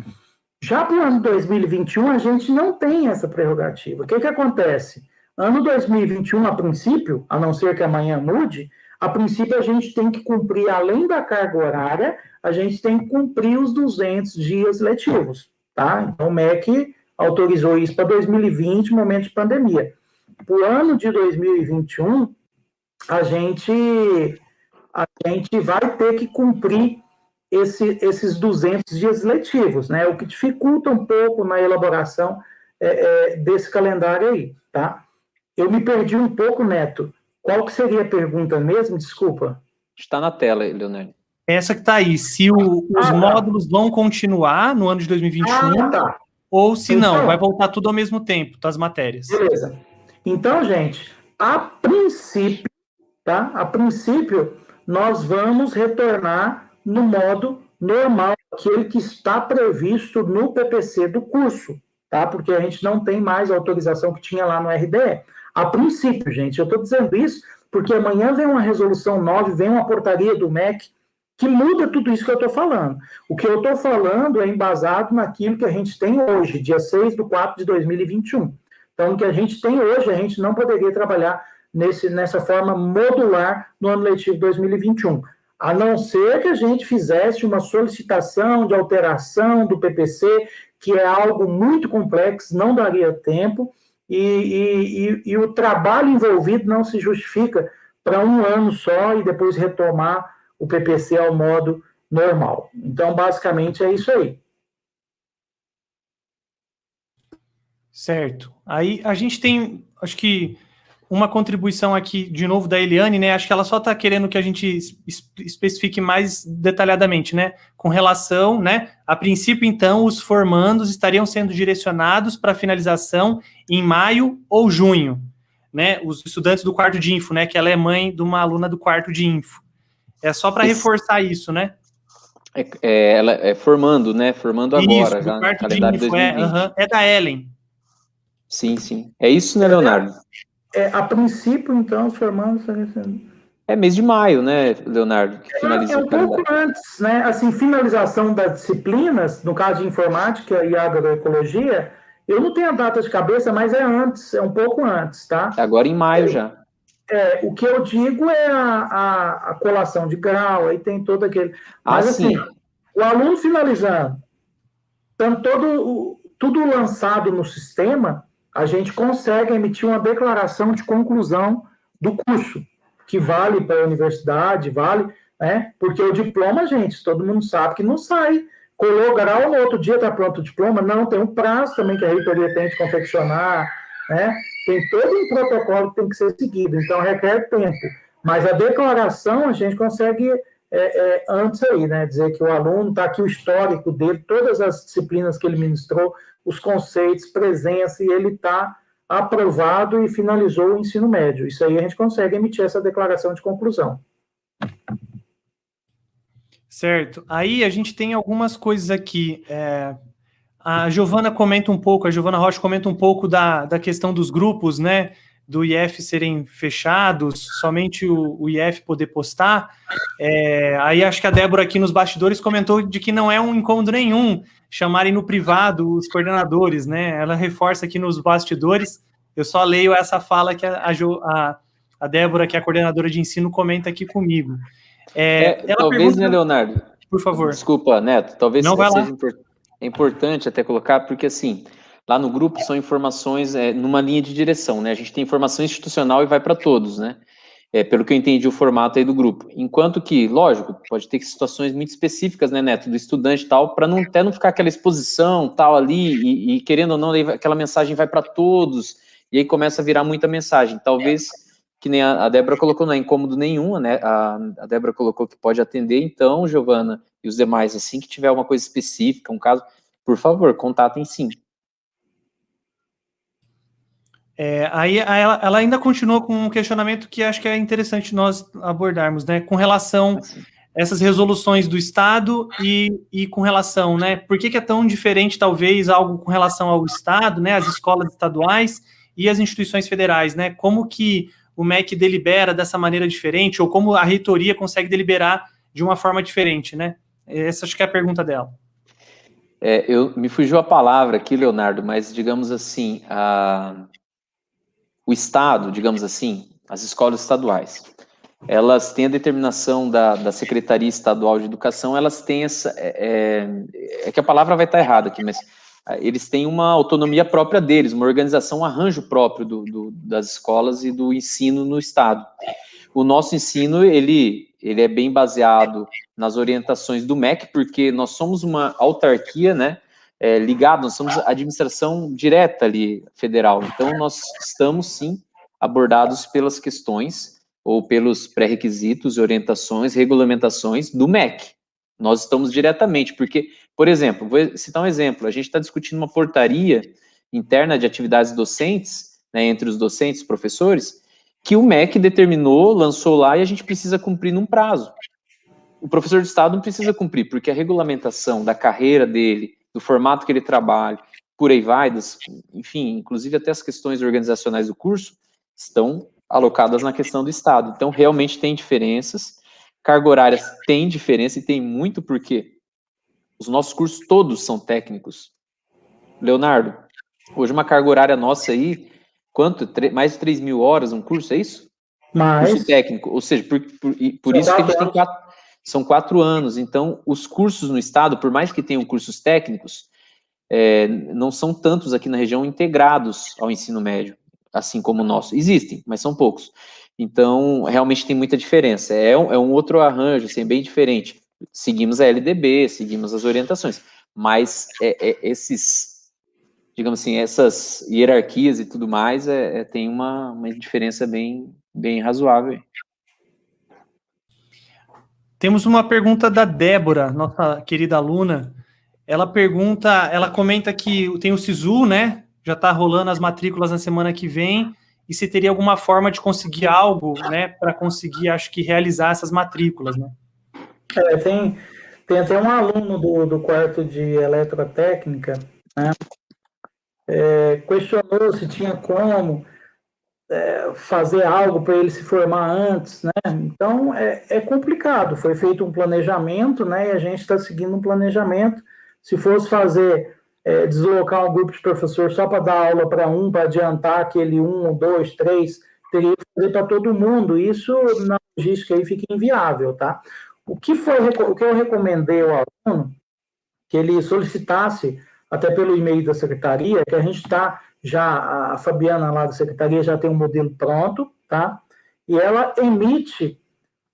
Já para o ano 2021, a gente não tem essa prerrogativa. O que acontece? Ano 2021, a princípio, a não ser que amanhã mude, a princípio a gente tem que cumprir, além da carga horária, a gente tem que cumprir os 200 dias letivos, tá? Então, o MEC autorizou isso para 2020, momento de pandemia. Para o ano de 2021, a gente vai ter que cumprir esses 200 dias letivos, né? O que dificulta um pouco na elaboração desse calendário aí, tá? Eu me perdi um pouco, Neto. Qual que seria a pergunta mesmo? Desculpa. Está na tela, Leonardo. Essa que está aí, se os módulos vão continuar no ano de 2021, tá. Ou se então, não, vai voltar tudo ao mesmo tempo, das matérias. Beleza. Então, gente, a princípio, tá? A princípio, nós vamos retornar no modo normal, aquele que está previsto no PPC do curso, tá? Porque a gente não tem mais a autorização que tinha lá no RDE. A princípio, gente, eu estou dizendo isso porque amanhã vem uma resolução 9, vem uma portaria do MEC que muda tudo isso que eu estou falando. O que eu estou falando é embasado naquilo que a gente tem hoje, dia 6/4/2021. Então, o que a gente tem hoje, a gente não poderia trabalhar nessa forma modular no ano letivo 2021, a não ser que a gente fizesse uma solicitação de alteração do PPC, que é algo muito complexo, não daria tempo, e o trabalho envolvido não se justifica para um ano só e depois retomar o PPC ao modo normal. Então, basicamente, é isso aí. Certo. Aí a gente tem, acho que, uma contribuição aqui, de novo, da Eliane, né? Acho que ela só está querendo que a gente especifique mais detalhadamente, né? Com relação, né? A princípio, então, os formandos estariam sendo direcionados para finalização em maio ou junho, né? Os estudantes do quarto de info, né? Que ela é mãe de uma aluna do quarto de info. É só para reforçar isso, né? Ela é formando, né? Formando isso, agora, já no calendário de 2020. É da Ellen. Sim, sim. É isso, né, Leonardo? A princípio, então, os formandos... É mês de maio, né, Leonardo? Que finaliza o calendário. Pouco antes, né? Assim, finalização das disciplinas, no caso de informática e agroecologia, eu não tenho a data de cabeça, mas é antes, é um pouco antes, tá? Agora em maio já. O que eu digo é a colação de grau, aí tem todo aquele... Mas, assim, o aluno finalizando, tudo lançado no sistema, a gente consegue emitir uma declaração de conclusão do curso, que vale para a universidade, vale, né? Porque o diploma, gente, todo mundo sabe que não sai. Colou grau, no outro dia está pronto o diploma. Não, tem um prazo também que a reitoria tem de confeccionar, né? Tem todo um protocolo que tem que ser seguido, então requer tempo. Mas a declaração a gente consegue antes aí, né? Dizer que o aluno está aqui o histórico dele, todas as disciplinas que ele ministrou, os conceitos, presença, e ele está aprovado e finalizou o ensino médio. Isso aí a gente consegue emitir essa declaração de conclusão. Certo. Aí a gente tem algumas coisas aqui. A Giovana comenta um pouco, a Giovana Rocha comenta um pouco da questão dos grupos, né? Do IF serem fechados, somente o IF poder postar. Aí acho que a Débora aqui nos bastidores comentou de que não é um incômodo nenhum chamarem no privado os coordenadores, né? Ela reforça aqui nos bastidores. Eu só leio essa fala que a Débora, que é a coordenadora de ensino, comenta aqui comigo. Ela talvez, pergunta, né, Leonardo? Por favor. Desculpa, Neto. Talvez não, seja importante até colocar, porque assim, lá no grupo são informações numa linha de direção, né? A gente tem informação institucional e vai para todos, né? Pelo que eu entendi o formato aí do grupo. Enquanto que, lógico, pode ter situações muito específicas, né, Neto, do estudante e tal, para até não ficar aquela exposição tal ali, e querendo ou não, aquela mensagem vai para todos, e aí começa a virar muita mensagem. Talvez, que nem a Débora colocou, não é incômodo nenhum, né? A Débora colocou que pode atender, então, Giovana e os demais, assim que tiver uma coisa específica, um caso, por favor, contatem sim. Aí ela ainda continua com um questionamento que acho que é interessante nós abordarmos, né? Com relação a essas resoluções do Estado e com relação, né? Por que é tão diferente, talvez, algo com relação ao Estado, né? As escolas estaduais e as instituições federais, né? Como que o MEC delibera dessa maneira diferente, ou como a reitoria consegue deliberar de uma forma diferente, né? Essa acho que é a pergunta dela. Me fugiu a palavra aqui, Leonardo, mas digamos assim, o Estado, digamos assim, as escolas estaduais, elas têm a determinação da Secretaria Estadual de Educação, elas têm essa... que a palavra vai estar errada aqui, mas eles têm uma autonomia própria deles, uma organização, um arranjo próprio das escolas e do ensino no Estado. O nosso ensino, ele é bem baseado nas orientações do MEC, porque nós somos uma autarquia, né, ligado, nós somos administração direta ali, federal. Então, nós estamos, sim, abordados pelas questões ou pelos pré-requisitos, orientações, regulamentações do MEC. Nós estamos diretamente, porque, por exemplo, vou citar um exemplo, a gente está discutindo uma portaria interna de atividades docentes, né, entre os docentes e professores, que o MEC determinou, lançou lá, e a gente precisa cumprir num prazo. O professor de Estado não precisa cumprir, porque a regulamentação da carreira dele, do formato que ele trabalha, por aí vai, enfim, inclusive até as questões organizacionais do curso, estão alocadas na questão do Estado. Então, realmente tem diferenças, carga horária tem diferença, e tem muito porque os nossos cursos todos são técnicos. Leonardo, hoje uma carga horária nossa aí, quanto? Mais de 3 mil horas um curso, é isso? Curso técnico, ou seja, por isso que a gente tem são 4 anos. Então, os cursos no Estado, por mais que tenham cursos técnicos, não são tantos aqui na região integrados ao ensino médio, assim como o nosso. Existem, mas são poucos. Então, realmente tem muita diferença. É um outro arranjo, assim, bem diferente. Seguimos a LDB, seguimos as orientações, mas digamos assim, essas hierarquias e tudo mais, tem uma diferença bem razoável. Temos uma pergunta da Débora, nossa querida aluna. Ela comenta que tem o SISU, né? Já está rolando as matrículas na semana que vem, e se teria alguma forma de conseguir algo, né, para conseguir, acho que, realizar essas matrículas, né? Tem até um aluno do quarto de eletrotécnica, né? Questionou se tinha como fazer algo para ele se formar antes, né? Então, é complicado. Foi feito um planejamento, né? E a gente está seguindo um planejamento. Se fosse fazer, deslocar um grupo de professores só para dar aula para adiantar aquele 1, 2, 3, teria que fazer para todo mundo. Isso, na logística, aí fica inviável, tá? O que eu recomendei ao aluno, que ele solicitasse, até pelo e-mail da secretaria, que a gente está já, a Fabiana lá da secretaria já tem um modelo pronto, tá? E ela emite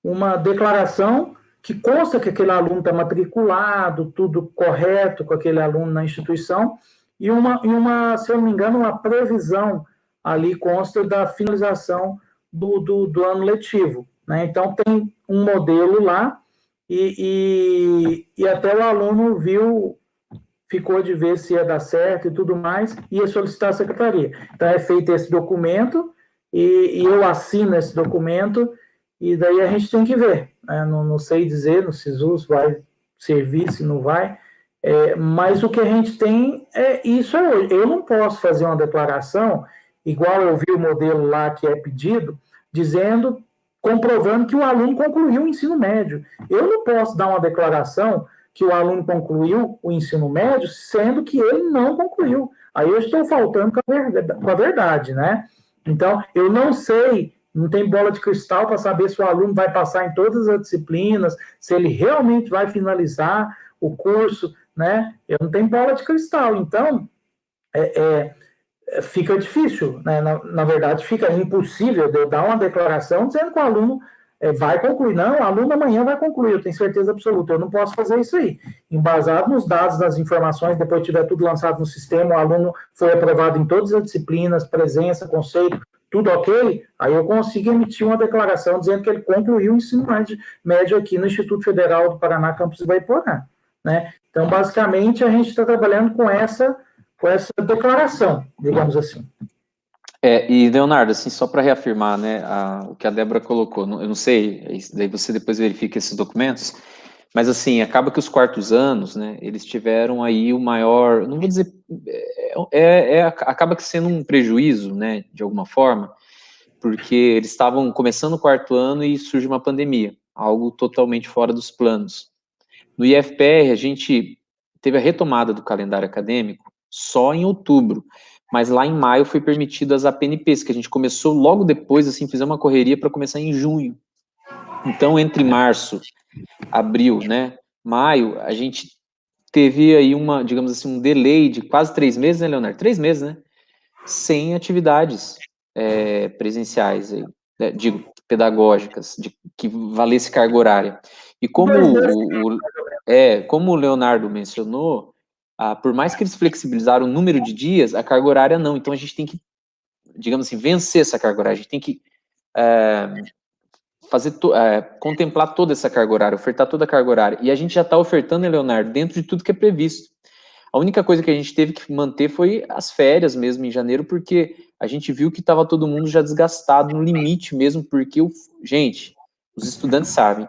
uma declaração que consta que aquele aluno está matriculado, tudo correto com aquele aluno na instituição, e se eu não me engano, uma previsão ali consta da finalização do ano letivo, né? Então, tem um modelo lá, e até o aluno ficou de ver se ia dar certo e tudo mais, e ia solicitar a secretaria. Então, é feito esse documento, e eu assino esse documento, e daí a gente tem que ver, né? Não sei dizer no SISU se vai servir, se não vai, mas o que a gente tem é isso hoje. Eu não posso fazer uma declaração, igual eu vi o modelo lá que é pedido, comprovando que o aluno concluiu o ensino médio. Eu não posso dar uma declaração que o aluno concluiu o ensino médio, sendo que ele não concluiu. Aí eu estou faltando com a verdade, né? Então, eu não sei, não tem bola de cristal para saber se o aluno vai passar em todas as disciplinas, se ele realmente vai finalizar o curso, né? Eu não tenho bola de cristal. Então, fica difícil, né? Na verdade, fica impossível de eu dar uma declaração dizendo que o aluno vai concluir. Não, o aluno amanhã vai concluir, eu tenho certeza absoluta. Eu não posso fazer isso aí. Embasado nos dados, nas informações, depois tiver tudo lançado no sistema, o aluno foi aprovado em todas as disciplinas, presença, conceito, tudo ok, aí eu consigo emitir uma declaração dizendo que ele concluiu o ensino médio aqui no Instituto Federal do Paraná, campus Ivaiporã, né? Então, basicamente, a gente está trabalhando com essa declaração, digamos assim. E Leonardo, assim, só para reafirmar, né, o que a Débora colocou, eu não sei, daí você depois verifica esses documentos, mas assim, acaba que os quartos anos, né, eles tiveram aí o maior, não vou dizer, acaba que sendo um prejuízo, né, de alguma forma, porque eles estavam começando o quarto ano e surge uma pandemia, algo totalmente fora dos planos. No IFPR, a gente teve a retomada do calendário acadêmico só em outubro, mas lá em maio foi permitido as APNPs, que a gente começou logo depois, assim, fizemos uma correria para começar em junho. Então, entre março, abril, né, maio, a gente teve aí digamos assim, um delay de quase 3 meses, né, Leonardo? 3 meses, né? Sem atividades presenciais, digo, pedagógicas, que valesse carga horária. E como o Leonardo mencionou, por mais que eles flexibilizaram o número de dias, a carga horária não. Então, a gente tem que, digamos assim, vencer essa carga horária. A gente tem que contemplar toda essa carga horária, ofertar toda a carga horária. E a gente já está ofertando, né, Leonardo, dentro de tudo que é previsto. A única coisa que a gente teve que manter foi as férias mesmo em janeiro, porque a gente viu que estava todo mundo já desgastado, no limite mesmo, porque, gente, os estudantes sabem,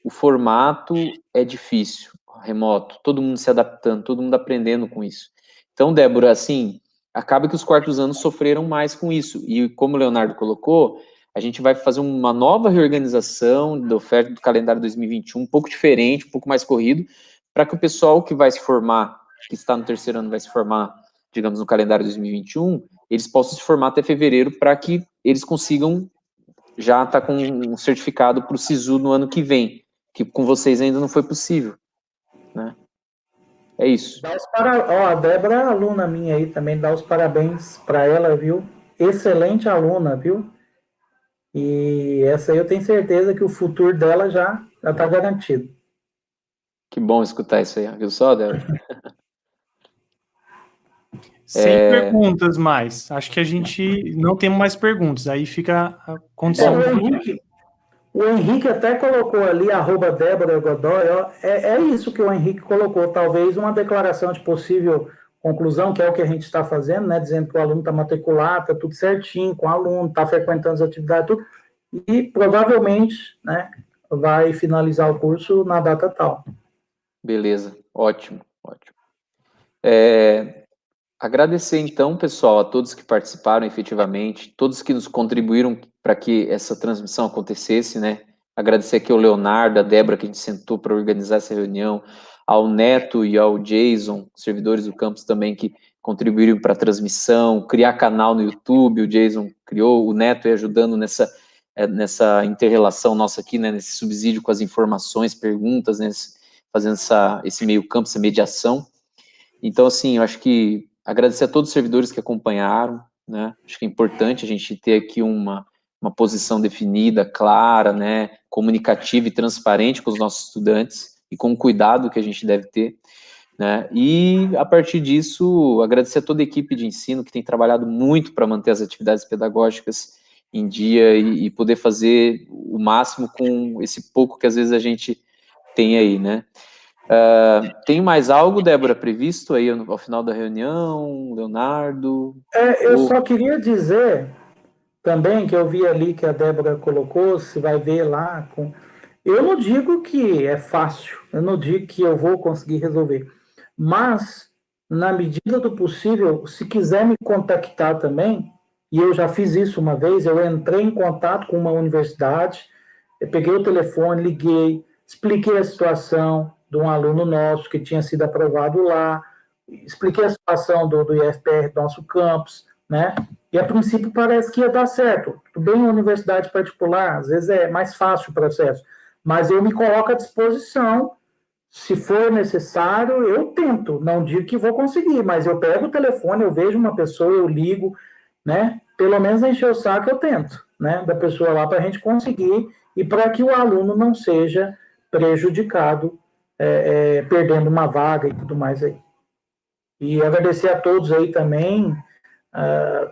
o formato é difícil, remoto, todo mundo se adaptando, todo mundo aprendendo com isso. Então, Débora, assim, acaba que os quartos anos sofreram mais com isso, e como o Leonardo colocou, a gente vai fazer uma nova reorganização da oferta do calendário 2021, um pouco diferente, um pouco mais corrido, para que o pessoal que vai se formar, que está no terceiro ano, vai se formar, digamos, no calendário 2021, eles possam se formar até fevereiro, para que eles consigam já estar com um certificado para o SISU no ano que vem, que com vocês ainda não foi possível, né? É isso. A Débora é aluna minha aí também, dá os parabéns para ela, viu? Excelente aluna, viu? E essa aí eu tenho certeza que o futuro dela já está garantido. Que bom escutar isso aí, viu só, Débora? Sem perguntas mais. Acho que a gente não tem mais perguntas. Aí fica a condição. O Henrique até colocou ali, @Débora Godoy, ó, é isso que o Henrique colocou, talvez uma declaração de possível conclusão, que é o que a gente está fazendo, né, dizendo que o aluno está matriculado, está tudo certinho com o aluno, está frequentando as atividades, tudo, e provavelmente, né, vai finalizar o curso na data tal. Beleza, ótimo. Agradecer, então, pessoal, a todos que participaram efetivamente, todos que nos contribuíram para que essa transmissão acontecesse, né? Agradecer aqui ao Leonardo, a Débora, que a gente sentou para organizar essa reunião, ao Neto e ao Jason, servidores do campus também, que contribuíram para a transmissão, criar canal no YouTube, o Jason criou, o Neto ajudando nessa inter-relação nossa aqui, né, nesse subsídio com as informações, perguntas, né, fazendo esse meio campo, essa mediação. Então, assim, eu acho que agradecer a todos os servidores que acompanharam, né, acho que é importante a gente ter aqui uma posição definida, clara, né, comunicativa e transparente com os nossos estudantes e com o cuidado que a gente deve ter, né, e a partir disso, agradecer a toda a equipe de ensino que tem trabalhado muito para manter as atividades pedagógicas em dia e poder fazer o máximo com esse pouco que às vezes a gente tem aí, né. Tem mais algo, Débora, previsto aí ao final da reunião, Leonardo? Eu só queria dizer também que eu vi ali que a Débora colocou, se vai ver lá. Eu não digo que é fácil, eu não digo que eu vou conseguir resolver, mas, na medida do possível, se quiser me contactar também, e eu já fiz isso uma vez, eu entrei em contato com uma universidade, eu peguei o telefone, liguei, expliquei a situação de um aluno nosso que tinha sido aprovado lá, expliquei a situação do IFPR do nosso campus, né? E a princípio parece que ia dar certo. Tudo bem, uma universidade particular, às vezes é mais fácil o processo, mas eu me coloco à disposição. Se for necessário, eu tento. Não digo que vou conseguir, mas eu pego o telefone, eu vejo uma pessoa, eu ligo, né? Pelo menos encher o saco eu tento, né? Da pessoa lá para a gente conseguir e para que o aluno não seja prejudicado, perdendo uma vaga e tudo mais aí. E agradecer a todos aí também,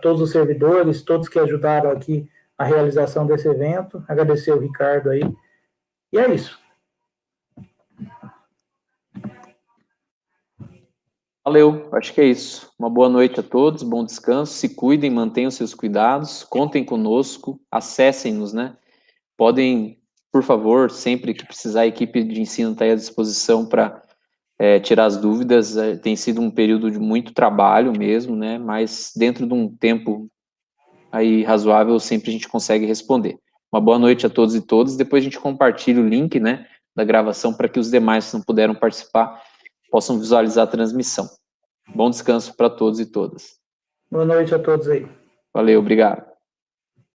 todos os servidores, todos que ajudaram aqui a realização desse evento. Agradecer o Ricardo aí. E é isso. Valeu, acho que é isso. Uma boa noite a todos, bom descanso, se cuidem, mantenham seus cuidados, contem conosco, acessem-nos, né? Podem, por favor, sempre que precisar, a equipe de ensino está aí à disposição para tirar as dúvidas. Tem sido um período de muito trabalho mesmo, né? Mas dentro de um tempo aí razoável, sempre a gente consegue responder. Uma boa noite a todos e todas. Depois a gente compartilha o link, né, da gravação para que os demais que não puderam participar possam visualizar a transmissão. Bom descanso para todos e todas. Boa noite a todos aí. Valeu, obrigado.